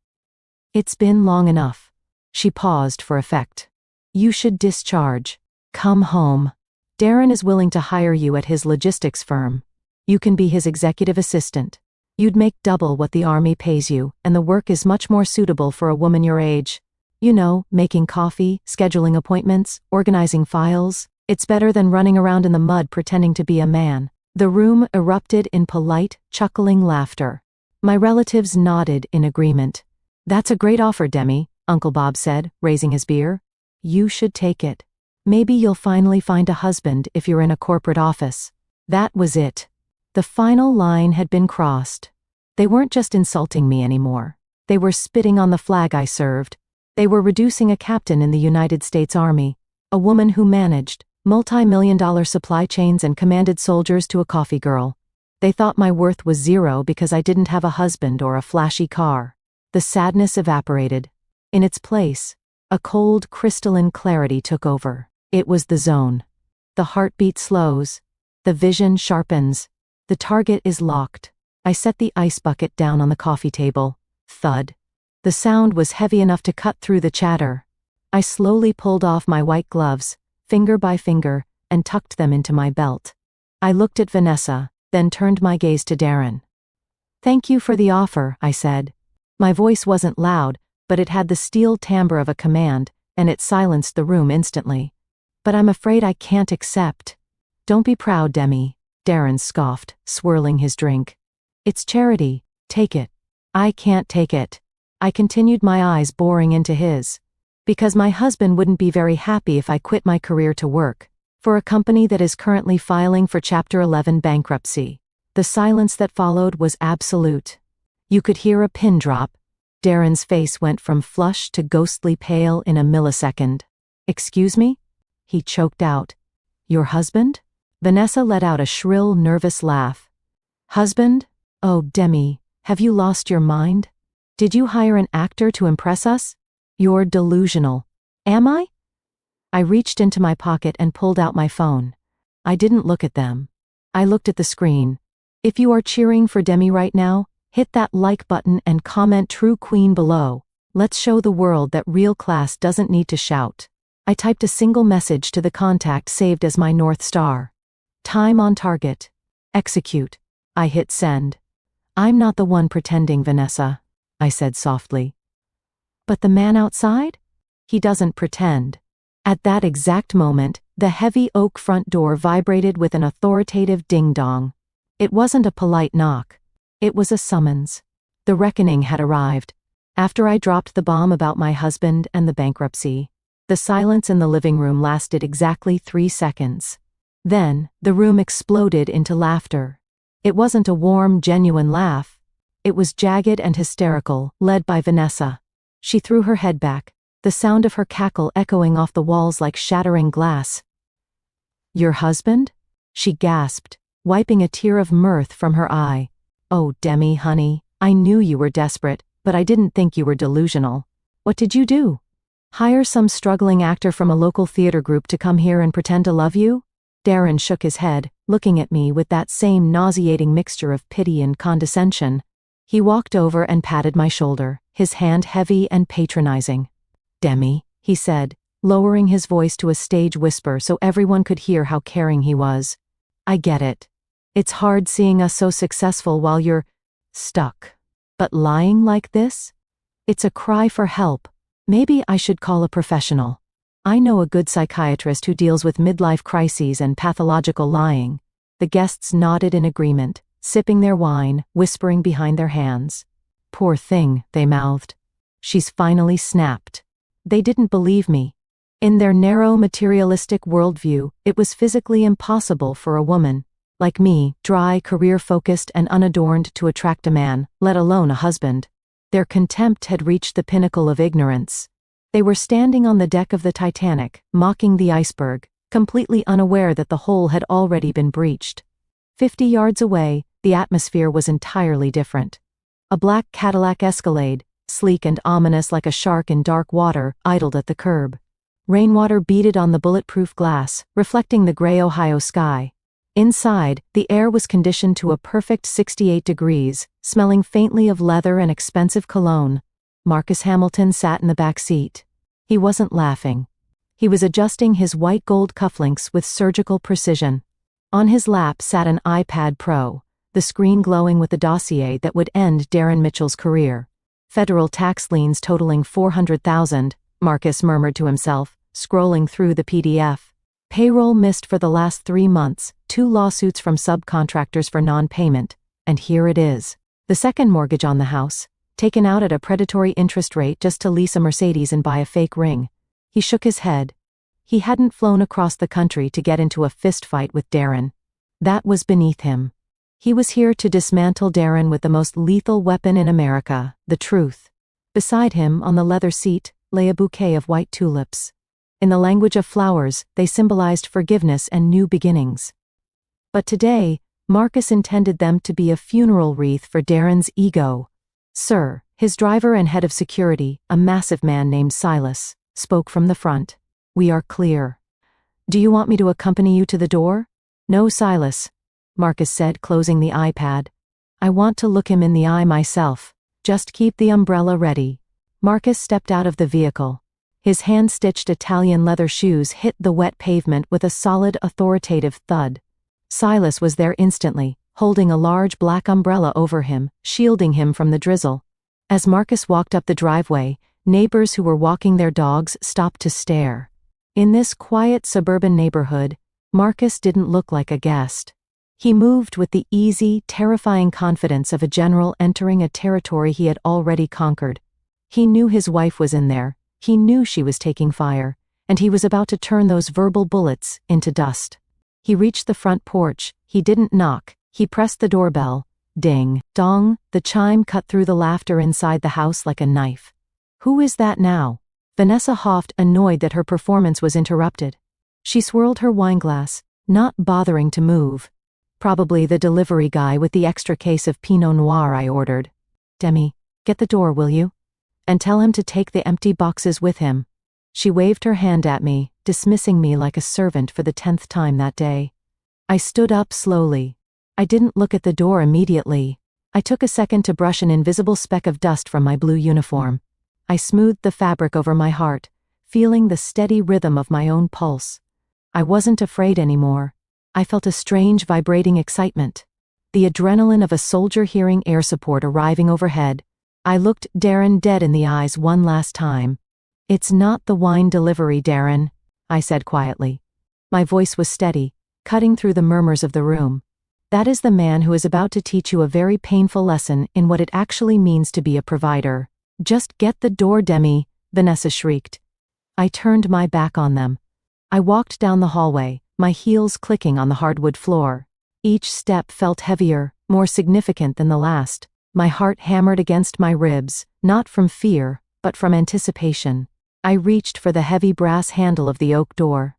It's been long enough." She paused for effect. "You should discharge. Come home. Darren is willing to hire you at his logistics firm. You can be his executive assistant. You'd make double what the army pays you, and the work is much more suitable for a woman your age. You know, making coffee, scheduling appointments, organizing files. It's better than running around in the mud pretending to be a man." The room erupted in polite, chuckling laughter. My relatives nodded in agreement. "That's a great offer, Demi," Uncle Bob said, raising his beer. "You should take it. Maybe you'll finally find a husband if you're in a corporate office." That was it. The final line had been crossed. They weren't just insulting me anymore. They were spitting on the flag I served. They were reducing a captain in the United States Army, a woman who managed multi-million-dollar supply chains and commanded soldiers, to a coffee girl. They thought my worth was zero because I didn't have a husband or a flashy car. The sadness evaporated. In its place, a cold, crystalline clarity took over. It was the zone. The heartbeat slows. The vision sharpens. The target is locked. I set the ice bucket down on the coffee table. Thud. The sound was heavy enough to cut through the chatter. I slowly pulled off my white gloves, finger by finger, and tucked them into my belt. I looked at Vanessa, then turned my gaze to Darren. "Thank you for the offer," I said. My voice wasn't loud, but it had the steel timbre of a command, and it silenced the room instantly. "But I'm afraid I can't accept." "Don't be proud, Demi," Darren scoffed, swirling his drink. "It's charity. Take it." "I can't take it." I continued, my eyes boring into his. "Because my husband wouldn't be very happy if I quit my career to work for a company that is currently filing for Chapter 11 bankruptcy." The silence that followed was absolute. You could hear a pin drop. Darren's face went from flush to ghostly pale in a millisecond. "Excuse me?" he choked out. "Your husband?" Vanessa let out a shrill, nervous laugh. "Husband? Oh, Demi, have you lost your mind? Did you hire an actor to impress us? You're delusional." "Am I?" I reached into my pocket and pulled out my phone. I didn't look at them. I looked at the screen. If you are cheering for Demi right now, hit that like button and comment "True Queen" below. Let's show the world that real class doesn't need to shout. I typed a single message to the contact saved as my North Star. "Time on target. Execute." I hit send. "I'm not the one pretending, Vanessa," I said softly. "But the man outside? He doesn't pretend." At that exact moment, the heavy oak front door vibrated with an authoritative ding-dong. It wasn't a polite knock. It was a summons. The reckoning had arrived. After I dropped the bomb about my husband and the bankruptcy, The silence in the living room lasted exactly 3 seconds. Then, the room exploded into laughter. It wasn't a warm, genuine laugh. It was jagged and hysterical, led by Vanessa. She threw her head back, the sound of her cackle echoing off the walls like shattering glass. "Your husband?" she gasped, wiping a tear of mirth from her eye. "Oh, Demi, honey, I knew you were desperate, but I didn't think you were delusional. What did you do? Hire some struggling actor from a local theater group to come here and pretend to love you?" Darren shook his head, looking at me with that same nauseating mixture of pity and condescension. He walked over and patted my shoulder, his hand heavy and patronizing. "Demi," he said, lowering his voice to a stage whisper so everyone could hear how caring he was. "I get it. It's hard seeing us so successful while you're stuck. But lying like this? It's a cry for help. Maybe I should call a professional. I know a good psychiatrist who deals with midlife crises and pathological lying." The guests nodded in agreement, sipping their wine, whispering behind their hands. "Poor thing," they mouthed. "She's finally snapped." They didn't believe me. In their narrow materialistic worldview, it was physically impossible for a woman like me, dry, career-focused and unadorned, to attract a man, let alone a husband. Their contempt had reached the pinnacle of ignorance. They were standing on the deck of the Titanic, mocking the iceberg, completely unaware that the hole had already been breached. 50 yards away, the atmosphere was entirely different. A black Cadillac Escalade, sleek and ominous like a shark in dark water, idled at the curb. Rainwater beaded on the bulletproof glass, reflecting the gray Ohio sky. Inside, the air was conditioned to a perfect 68 degrees, smelling faintly of leather and expensive cologne. Marcus Hamilton sat in the back seat. He wasn't laughing. He was adjusting his white gold cufflinks with surgical precision. On his lap sat an iPad Pro, the screen glowing with the dossier that would end Darren Mitchell's career. Federal tax liens totaling $400,000, Marcus murmured to himself, scrolling through the PDF. Payroll missed for the last 3 months, 2 lawsuits from subcontractors for non-payment, and here it is. The second mortgage on the house, taken out at a predatory interest rate just to lease a Mercedes and buy a fake ring. He shook his head. He hadn't flown across the country to get into a fistfight with Darren. That was beneath him. He was here to dismantle Darren with the most lethal weapon in America, the truth. Beside him, on the leather seat, lay a bouquet of white tulips. In the language of flowers, they symbolized forgiveness and new beginnings. But today, Marcus intended them to be a funeral wreath for Darren's ego. "Sir," his driver and head of security, a massive man named Silas, spoke from the front. "We are clear. Do you want me to accompany you to the door?" "No, Silas," Marcus said, closing the iPad. "I want to look him in the eye myself. Just keep the umbrella ready." Marcus stepped out of the vehicle. His hand-stitched Italian leather shoes hit the wet pavement with a solid, authoritative thud. Silas was there instantly, holding a large black umbrella over him, shielding him from the drizzle. As Marcus walked up the driveway, neighbors who were walking their dogs stopped to stare. In this quiet suburban neighborhood, Marcus didn't look like a guest. He moved with the easy, terrifying confidence of a general entering a territory he had already conquered. He knew his wife was in there. He knew she was taking fire, and he was about to turn those verbal bullets into dust. He reached the front porch. He didn't knock. He pressed the doorbell. Ding, dong, the chime cut through the laughter inside the house like a knife. "Who is that now?" Vanessa huffed, annoyed that her performance was interrupted. She swirled her wineglass, not bothering to move. "Probably the delivery guy with the extra case of Pinot Noir I ordered." "Demi, get the door, will you? And tell him to take the empty boxes with him." She waved her hand at me, dismissing me like a servant for the 10th time that day. I stood up slowly. I didn't look at the door immediately. I took a second to brush an invisible speck of dust from my blue uniform. I smoothed the fabric over my heart, feeling the steady rhythm of my own pulse. I wasn't afraid anymore. I felt a strange vibrating excitement. The adrenaline of a soldier hearing air support arriving overhead. I looked Darren dead in the eyes one last time. "It's not the wine delivery, Darren," I said quietly. My voice was steady, cutting through the murmurs of the room. "That is the man who is about to teach you a very painful lesson in what it actually means to be a provider." "Just get the door, Demi," Vanessa shrieked. I turned my back on them. I walked down the hallway, my heels clicking on the hardwood floor. Each step felt heavier, more significant than the last. My heart hammered against my ribs, not from fear, but from anticipation. I reached for the heavy brass handle of the oak door.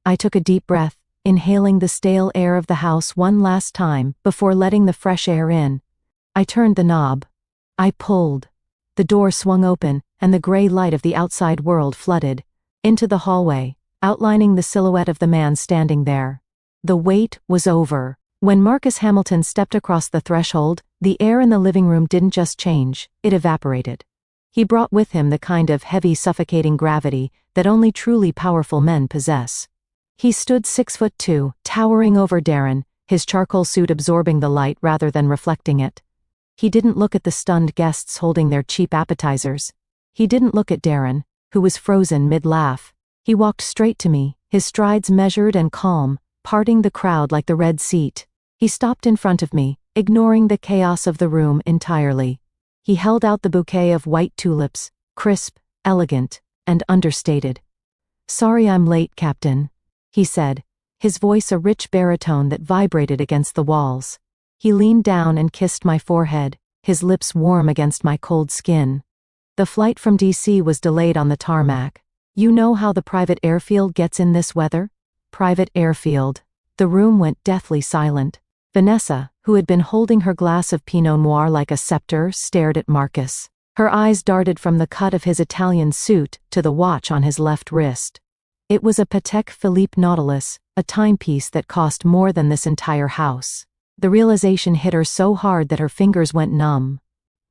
I took a deep breath, inhaling the stale air of the house one last time before letting the fresh air in. I turned the knob. I pulled. The door swung open, and the gray light of the outside world flooded into the hallway, outlining the silhouette of the man standing there. The wait was over. When Marcus Hamilton stepped across the threshold, the air in the living room didn't just change, it evaporated. He brought with him the kind of heavy, suffocating gravity that only truly powerful men possess. He stood 6'2", towering over Darren, his charcoal suit absorbing the light rather than reflecting it. He didn't look at the stunned guests holding their cheap appetizers. He didn't look at Darren, who was frozen mid-laugh. He walked straight to me, his strides measured and calm, parting the crowd like the Red Sea. He stopped in front of me, ignoring the chaos of the room entirely. He held out the bouquet of white tulips, crisp, elegant, and understated. "Sorry I'm late, Captain," he said, his voice a rich baritone that vibrated against the walls. He leaned down and kissed my forehead, his lips warm against my cold skin. "The flight from DC was delayed on the tarmac. You know how the private airfield gets in this weather?" Private airfield. The room went deathly silent. Vanessa, who had been holding her glass of Pinot Noir like a scepter, stared at Marcus. Her eyes darted from the cut of his Italian suit to the watch on his left wrist. It was a Patek Philippe Nautilus, a timepiece that cost more than this entire house. The realization hit her so hard that her fingers went numb.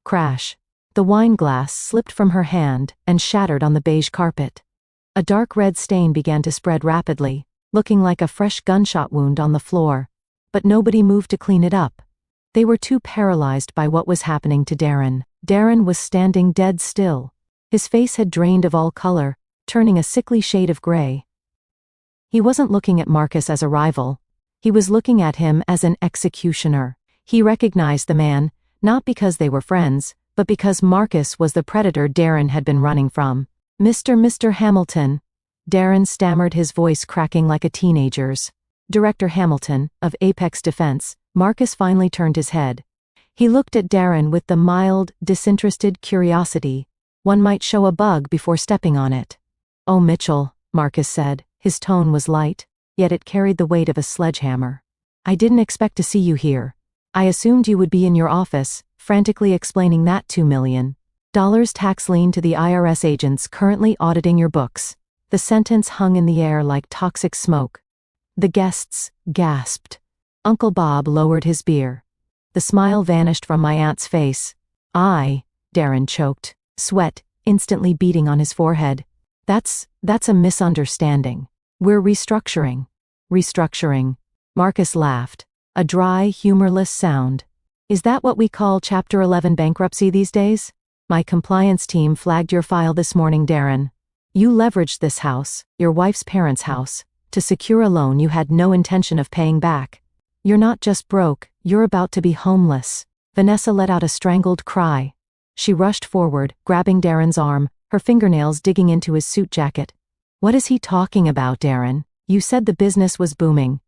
Crash. The wine glass slipped from her hand and shattered on the beige carpet. A dark red stain began to spread rapidly, looking like a fresh gunshot wound on the floor. But nobody moved to clean it up. They were too paralyzed by what was happening to Darren. Darren was standing dead still. His face had drained of all color, turning a sickly shade of gray. He wasn't looking at Marcus as a rival. He was looking at him as an executioner. He recognized the man, not because they were friends, but because Marcus was the predator Darren had been running from. Mr. Hamilton." Darren stammered, his voice cracking like a teenager's. "Director Hamilton, of Apex Defense." Marcus finally turned his head. He looked at Darren with the mild, disinterested curiosity one might show a bug before stepping on it. "Oh, Mitchell," Marcus said. His tone was light, yet it carried the weight of a sledgehammer. "I didn't expect to see you here. I assumed you would be in your office, frantically explaining that $2 million tax lien to the IRS agents currently auditing your books." The sentence hung in the air like toxic smoke. The guests gasped. Uncle Bob lowered his beer. The smile vanished from my aunt's face. Darren choked, sweat instantly beading on his forehead. That's a misunderstanding. We're restructuring." "Restructuring." Marcus laughed. A dry, humorless sound. "Is that what we call Chapter 11 bankruptcy these days? My compliance team flagged your file this morning, Darren. You leveraged this house, your wife's parents' house, to secure a loan you had no intention of paying back. You're not just broke, you're about to be homeless." Vanessa let out a strangled cry. She rushed forward, grabbing Darren's arm, her fingernails digging into his suit jacket. "What is he talking about, Darren? You said the business was booming.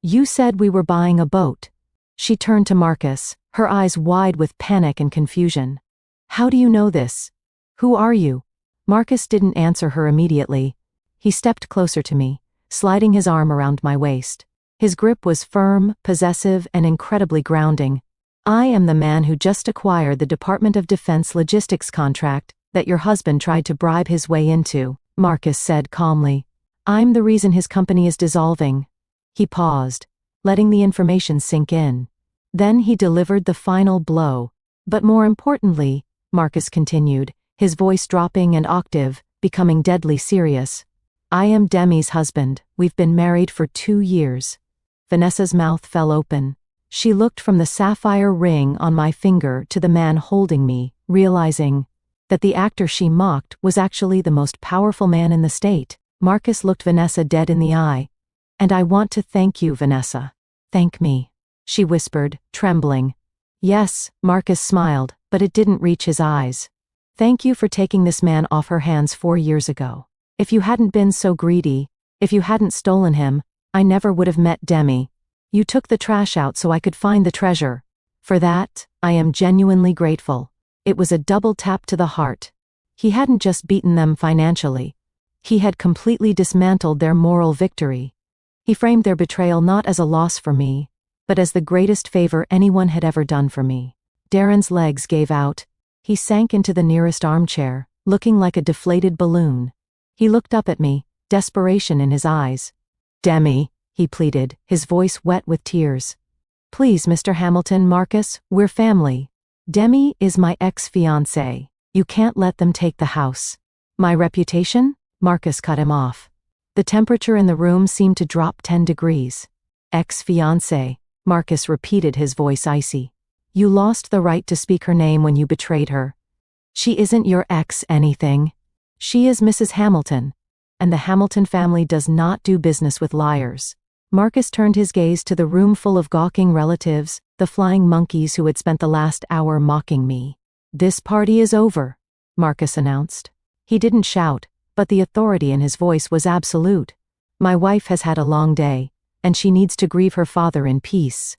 You said we were buying a boat." She turned to Marcus, her eyes wide with panic and confusion. "How do you know this? Who are you?" Marcus didn't answer her immediately. He stepped closer to me, sliding his arm around my waist. His grip was firm, possessive, and incredibly grounding. "I am the man who just acquired the Department of Defense logistics contract that your husband tried to bribe his way into," Marcus said calmly. "I'm the reason his company is dissolving." He paused, letting the information sink in. Then he delivered the final blow. "But more importantly," Marcus continued, his voice dropping an octave, becoming deadly serious, "I am Demi's husband. We've been married for 2 years." Vanessa's mouth fell open. She looked from the sapphire ring on my finger to the man holding me, realizing that the actor she mocked was actually the most powerful man in the state. Marcus looked Vanessa dead in the eye. "And I want to thank you, Vanessa." "Thank me," she whispered, trembling. "Yes," Marcus smiled, but it didn't reach his eyes. "Thank you for taking this man off her hands 4 years ago. If you hadn't been so greedy, if you hadn't stolen him, I never would have met Demi. You took the trash out so I could find the treasure. For that, I am genuinely grateful. It was a double tap to the heart. He hadn't just beaten them financially. He had completely dismantled their moral victory. He framed their betrayal not as a loss for me, but as the greatest favor anyone had ever done for me. Darren's legs gave out. He sank into the nearest armchair, looking like a deflated balloon. He looked up at me, desperation in his eyes. Demi, he pleaded, his voice wet with tears. Please, Mr. Hamilton, Marcus, we're family. Demi is my ex-fiancé. You can't let them take the house. My reputation? Marcus cut him off. The temperature in the room seemed to drop 10 degrees. Ex-fiancé, Marcus repeated, his voice icy. You lost the right to speak her name when you betrayed her. She isn't your ex anything. She is Mrs. Hamilton, and the Hamilton family does not do business with liars. Marcus turned his gaze to the room full of gawking relatives, the flying monkeys who had spent the last hour mocking me. This party is over, Marcus announced. He didn't shout, but the authority in his voice was absolute. My wife has had a long day, and she needs to grieve her father in peace.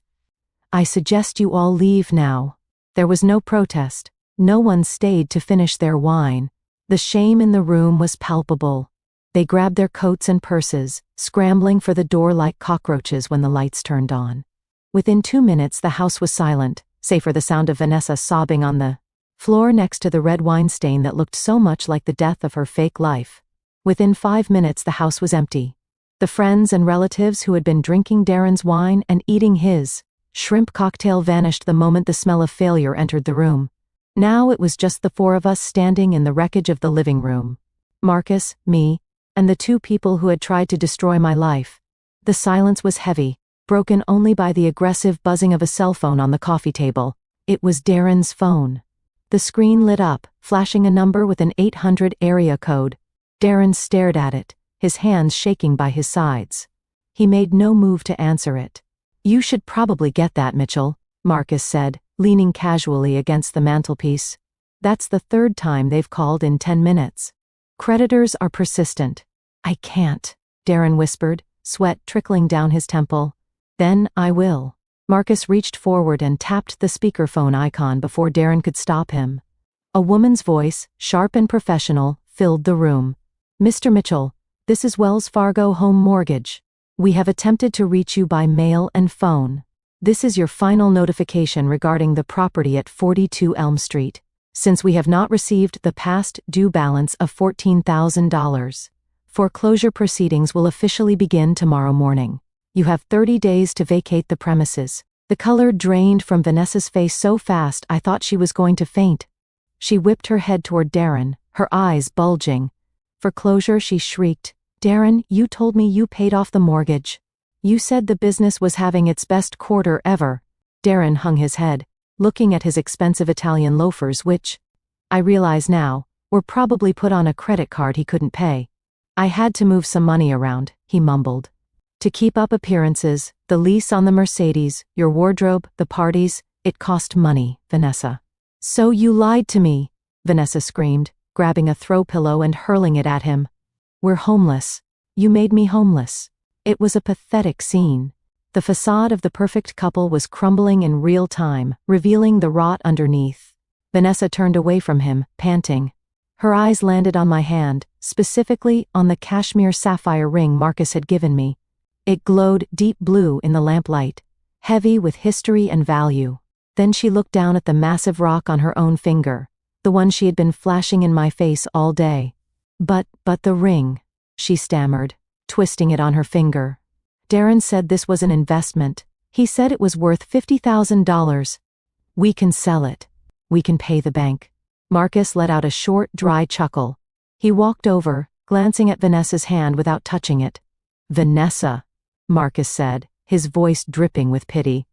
I suggest you all leave now. There was no protest. No one stayed to finish their wine. The shame in the room was palpable. They grabbed their coats and purses, scrambling for the door like cockroaches when the lights turned on. Within 2 minutes the house was silent, save for the sound of Vanessa sobbing on the floor next to the red wine stain that looked so much like the death of her fake life. Within 5 minutes the house was empty. The friends and relatives who had been drinking Darren's wine and eating his shrimp cocktail vanished the moment the smell of failure entered the room. Now it was just the 4 of us standing in the wreckage of the living room. Marcus, me, and the 2 people who had tried to destroy my life. The silence was heavy, broken only by the aggressive buzzing of a cell phone on the coffee table. It was Darren's phone. The screen lit up, flashing a number with an 800 area code. Darren stared at it, his hands shaking by his sides. He made no move to answer it. You should probably get that, Mitchell, Marcus said, leaning casually against the mantelpiece. That's the 3rd time they've called in 10 minutes. Creditors are persistent. I can't, Darren whispered, sweat trickling down his temple. Then I will. Marcus reached forward and tapped the speakerphone icon before Darren could stop him. A woman's voice, sharp and professional, filled the room. Mr. Mitchell, this is Wells Fargo Home Mortgage. We have attempted to reach you by mail and phone. This is your final notification regarding the property at 42 Elm Street. Since we have not received the past due balance of $14,000, foreclosure proceedings will officially begin tomorrow morning. You have 30 days to vacate the premises. The color drained from Vanessa's face so fast I thought she was going to faint. She whipped her head toward Darren, her eyes bulging. Foreclosure, she shrieked. Darren, you told me you paid off the mortgage. You said the business was having its best quarter ever. Darren hung his head, looking at his expensive Italian loafers which, I realize now, were probably put on a credit card he couldn't pay. I had to move some money around, he mumbled. To keep up appearances, the lease on the Mercedes, your wardrobe, the parties, it cost money, Vanessa. So you lied to me, Vanessa screamed, grabbing a throw pillow and hurling it at him. We're homeless. You made me homeless. It was a pathetic scene. The facade of the perfect couple was crumbling in real time, revealing the rot underneath. Vanessa turned away from him, panting. Her eyes landed on my hand, specifically on the cashmere sapphire ring Marcus had given me. It glowed deep blue in the lamplight, heavy with history and value. Then she looked down at the massive rock on her own finger, the one she had been flashing in my face all day. But the ring, she stammered, twisting it on her finger. Darren said this was an investment. He said it was worth $50,000. We can sell it. We can pay the bank. Marcus let out a short, dry chuckle. He walked over, glancing at Vanessa's hand without touching it. Vanessa, Marcus said, his voice dripping with pity.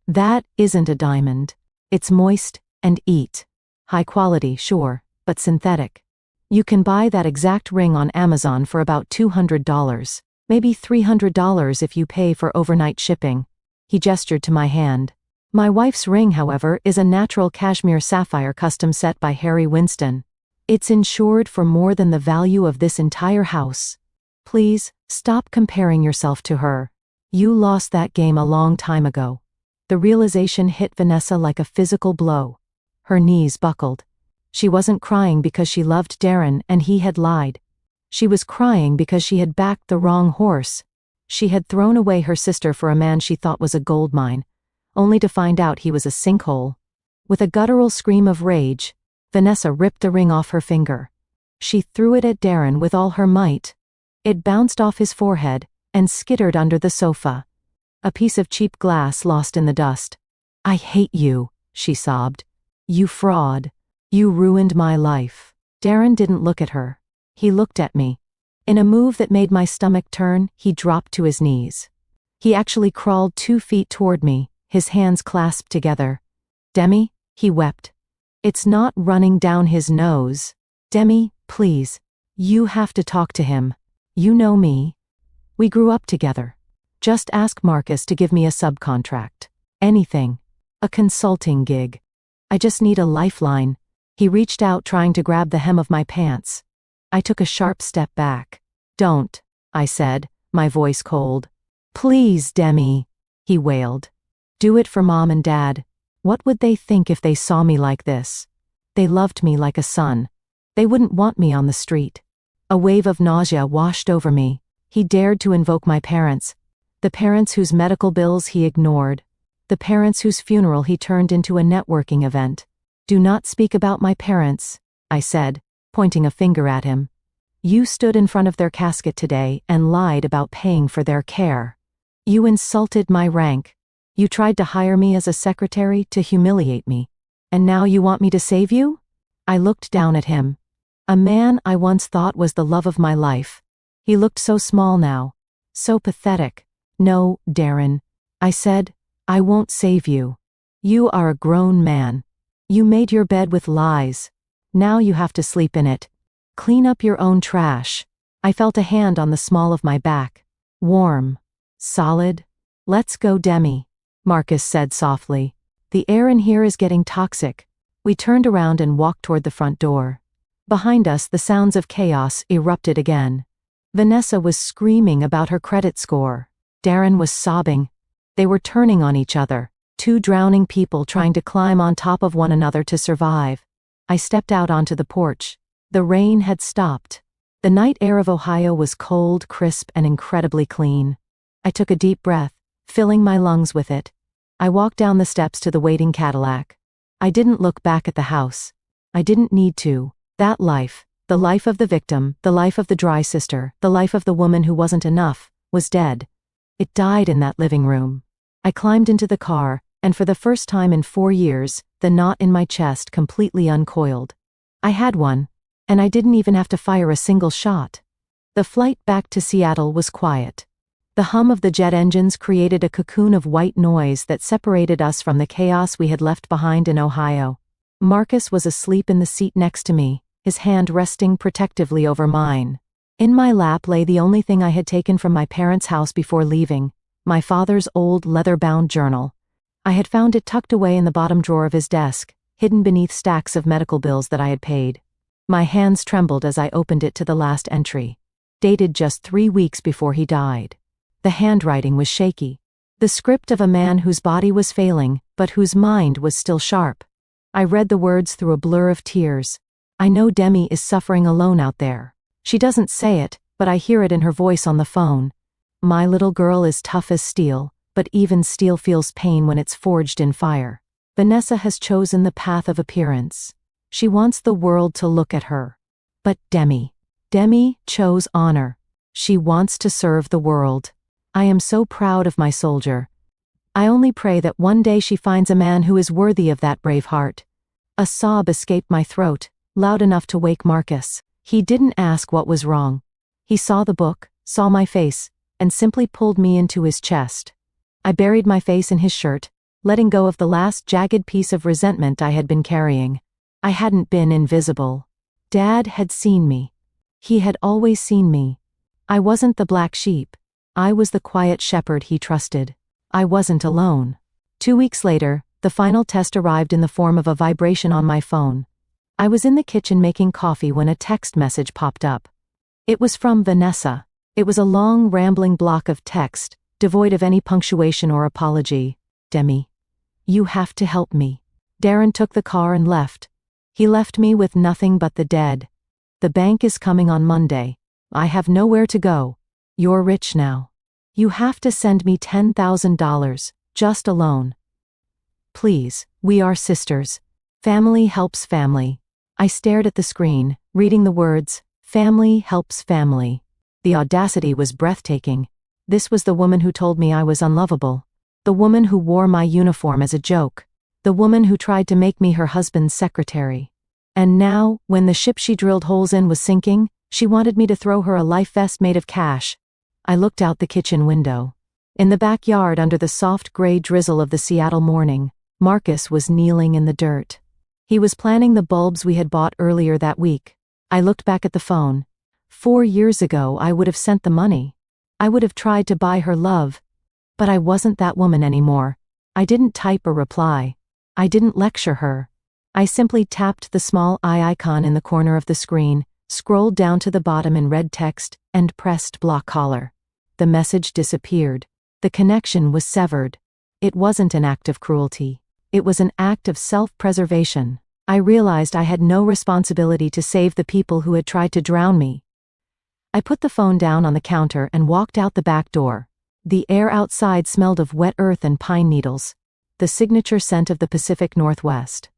That isn't a diamond. It's moist and eat. High quality, sure, but synthetic. You can buy that exact ring on Amazon for about $200, maybe $300 if you pay for overnight shipping. He gestured to my hand. My wife's ring, however, is a natural cashmere sapphire custom set by Harry Winston. It's insured for more than the value of this entire house. Please, stop comparing yourself to her. You lost that game a long time ago." The realization hit Vanessa like a physical blow. Her knees buckled. She wasn't crying because she loved Darren and he had lied. She was crying because she had backed the wrong horse. She had thrown away her sister for a man she thought was a gold mine, only to find out he was a sinkhole. With a guttural scream of rage, Vanessa ripped the ring off her finger. She threw it at Darren with all her might. It bounced off his forehead and skittered under the sofa. A piece of cheap glass lost in the dust. "I hate you," she sobbed. "You fraud. You ruined my life." Darren didn't look at her. He looked at me. In a move that made my stomach turn, he dropped to his knees. He actually crawled 2 feet toward me, his hands clasped together. "Demi," he wept. "It's not running down his nose. Demi, please. You have to talk to him. You know me. We grew up together. Just ask Marcus to give me a subcontract. Anything. A consulting gig. I just need a lifeline." He reached out, trying to grab the hem of my pants. I took a sharp step back. "Don't," I said, my voice cold. "Please, Demi," he wailed. "Do it for Mom and Dad. What would they think if they saw me like this? They loved me like a son. They wouldn't want me on the street." A wave of nausea washed over me. He dared to invoke my parents. The parents whose medical bills he ignored. The parents whose funeral he turned into a networking event. "Do not speak about my parents," I said, pointing a finger at him. "You stood in front of their casket today and lied about paying for their care. You insulted my rank. You tried to hire me as a secretary to humiliate me. And now you want me to save you?" I looked down at him. A man I once thought was the love of my life. He looked so small now. So pathetic. "No, Darren," I said, "I won't save you. You are a grown man. You made your bed with lies. Now you have to sleep in it. Clean up your own trash." I felt a hand on the small of my back. Warm. Solid. "Let's go, Demi," Marcus said softly. "The air in here is getting toxic." We turned around and walked toward the front door. Behind us, the sounds of chaos erupted again. Vanessa was screaming about her credit score. Darren was sobbing. They were turning on each other, 2 drowning people trying to climb on top of one another to survive. I stepped out onto the porch. The rain had stopped. The night air of Ohio was cold, crisp, and incredibly clean. I took a deep breath, filling my lungs with it. I walked down the steps to the waiting Cadillac. I didn't look back at the house. I didn't need to. That life, the life of the victim, the life of the dry sister, the life of the woman who wasn't enough, was dead. It died in that living room. I climbed into the car, and for the first time in 4 years, the knot in my chest completely uncoiled. I had one, and I didn't even have to fire a single shot. The flight back to Seattle was quiet. The hum of the jet engines created a cocoon of white noise that separated us from the chaos we had left behind in Ohio. Marcus was asleep in the seat next to me, his hand resting protectively over mine. In my lap lay the only thing I had taken from my parents' house before leaving, my father's old leather-bound journal. I had found it tucked away in the bottom drawer of his desk, hidden beneath stacks of medical bills that I had paid. My hands trembled as I opened it to the last entry, dated just 3 weeks before he died. The handwriting was shaky. The script of a man whose body was failing, but whose mind was still sharp. I read the words through a blur of tears. "I know Demi is suffering alone out there. She doesn't say it, but I hear it in her voice on the phone. My little girl is tough as steel, but even steel feels pain when it's forged in fire. Vanessa has chosen the path of appearance. She wants the world to look at her. But Demi chose honor. She wants to serve the world. I am so proud of my soldier. I only pray that one day she finds a man who is worthy of that brave heart." A sob escaped my throat, loud enough to wake Marcus. He didn't ask what was wrong. He saw the book, saw my face, and simply pulled me into his chest. I buried my face in his shirt, letting go of the last jagged piece of resentment I had been carrying. I hadn't been invisible. Dad had seen me. He had always seen me. I wasn't the black sheep. I was the quiet shepherd he trusted. I wasn't alone. 2 weeks later, the final test arrived in the form of a vibration on my phone. I was in the kitchen making coffee when a text message popped up. It was from Vanessa. It was a long, rambling block of text, devoid of any punctuation or apology. Demi, you have to help me. Darren took the car and left. He left me with nothing but the dead. The bank is coming on Monday. I have nowhere to go. You're rich now. You have to send me $10,000, just a loan. Please, we are sisters. Family helps family. I stared at the screen, reading the words, family helps family. The audacity was breathtaking. This was the woman who told me I was unlovable. The woman who wore my uniform as a joke. The woman who tried to make me her husband's secretary. And now, when the ship she drilled holes in was sinking, she wanted me to throw her a life vest made of cash. I looked out the kitchen window. In the backyard under the soft gray drizzle of the Seattle morning, Marcus was kneeling in the dirt. He was planting the bulbs we had bought earlier that week. I looked back at the phone. 4 years ago I would have sent the money. I would have tried to buy her love. But I wasn't that woman anymore. I didn't type a reply. I didn't lecture her. I simply tapped the small eye icon in the corner of the screen, scrolled down to the bottom in red text, and pressed block caller. The message disappeared. The connection was severed. It wasn't an act of cruelty. It was an act of self-preservation. I realized I had no responsibility to save the people who had tried to drown me. I put the phone down on the counter and walked out the back door. The air outside smelled of wet earth and pine needles, the signature scent of the Pacific Northwest.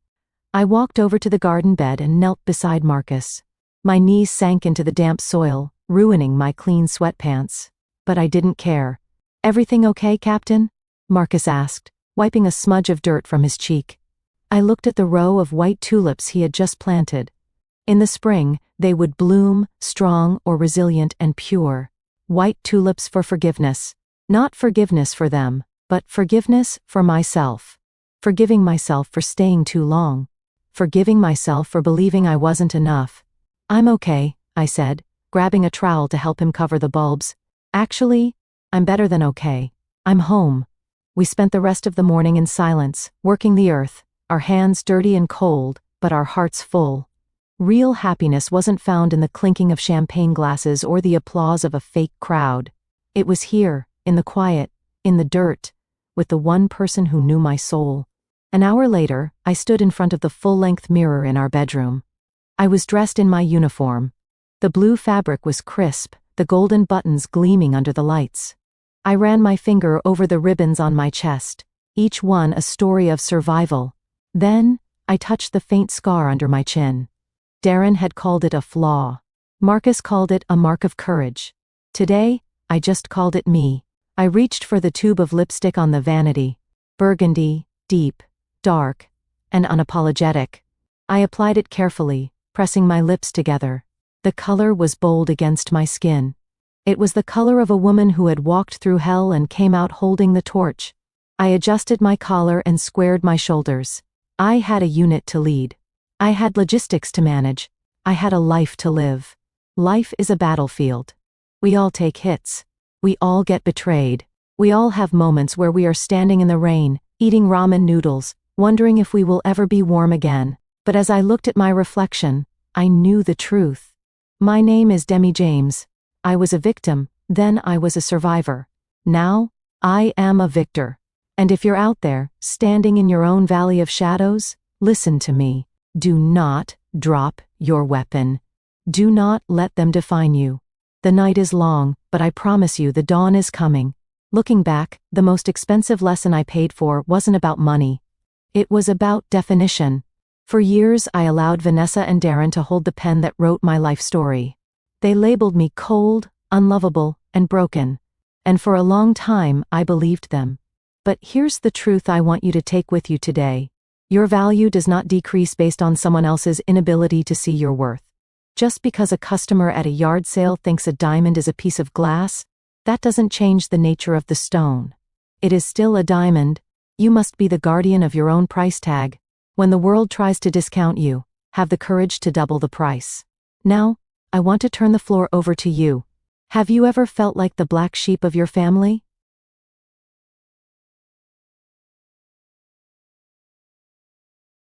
I walked over to the garden bed and knelt beside Marcus. My knees sank into the damp soil, ruining my clean sweatpants. But I didn't care. "Everything okay, Captain?" Marcus asked, wiping a smudge of dirt from his cheek. I looked at the row of white tulips he had just planted. In the spring, they would bloom, strong or resilient and pure. White tulips for forgiveness. Not forgiveness for them, but forgiveness for myself. Forgiving myself for staying too long. Forgiving myself for believing I wasn't enough. "I'm okay," I said, grabbing a trowel to help him cover the bulbs. "Actually, I'm better than okay. I'm home." We spent the rest of the morning in silence, working the earth, our hands dirty and cold, but our hearts full. Real happiness wasn't found in the clinking of champagne glasses or the applause of a fake crowd. It was here, in the quiet, in the dirt, with the one person who knew my soul. An hour later, I stood in front of the full-length mirror in our bedroom. I was dressed in my uniform. The blue fabric was crisp, the golden buttons gleaming under the lights. I ran my finger over the ribbons on my chest, each one a story of survival. Then, I touched the faint scar under my chin. Darren had called it a flaw. Marcus called it a mark of courage. Today, I just called it me. I reached for the tube of lipstick on the vanity. Burgundy, deep, dark, and unapologetic. I applied it carefully, pressing my lips together. The color was bold against my skin. It was the color of a woman who had walked through hell and came out holding the torch. I adjusted my collar and squared my shoulders. I had a unit to lead. I had logistics to manage. I had a life to live. Life is a battlefield. We all take hits. We all get betrayed. We all have moments where we are standing in the rain, eating ramen noodles, wondering if we will ever be warm again. But as I looked at my reflection, I knew the truth. My name is Demi James. I was a victim, then I was a survivor. Now, I am a victor. And if you're out there, standing in your own valley of shadows, listen to me. Do not drop your weapon. Do not let them define you. The night is long, but I promise you the dawn is coming. Looking back, the most expensive lesson I paid for wasn't about money. It was about definition. For years I allowed Vanessa and Darren to hold the pen that wrote my life story. They labeled me cold, unlovable, and broken. And for a long time I believed them. But here's the truth I want you to take with you today. Your value does not decrease based on someone else's inability to see your worth. Just because a customer at a yard sale thinks a diamond is a piece of glass, that doesn't change the nature of the stone. It is still a diamond. You must be the guardian of your own price tag. When the world tries to discount you, have the courage to double the price. Now, I want to turn the floor over to you. Have you ever felt like the black sheep of your family?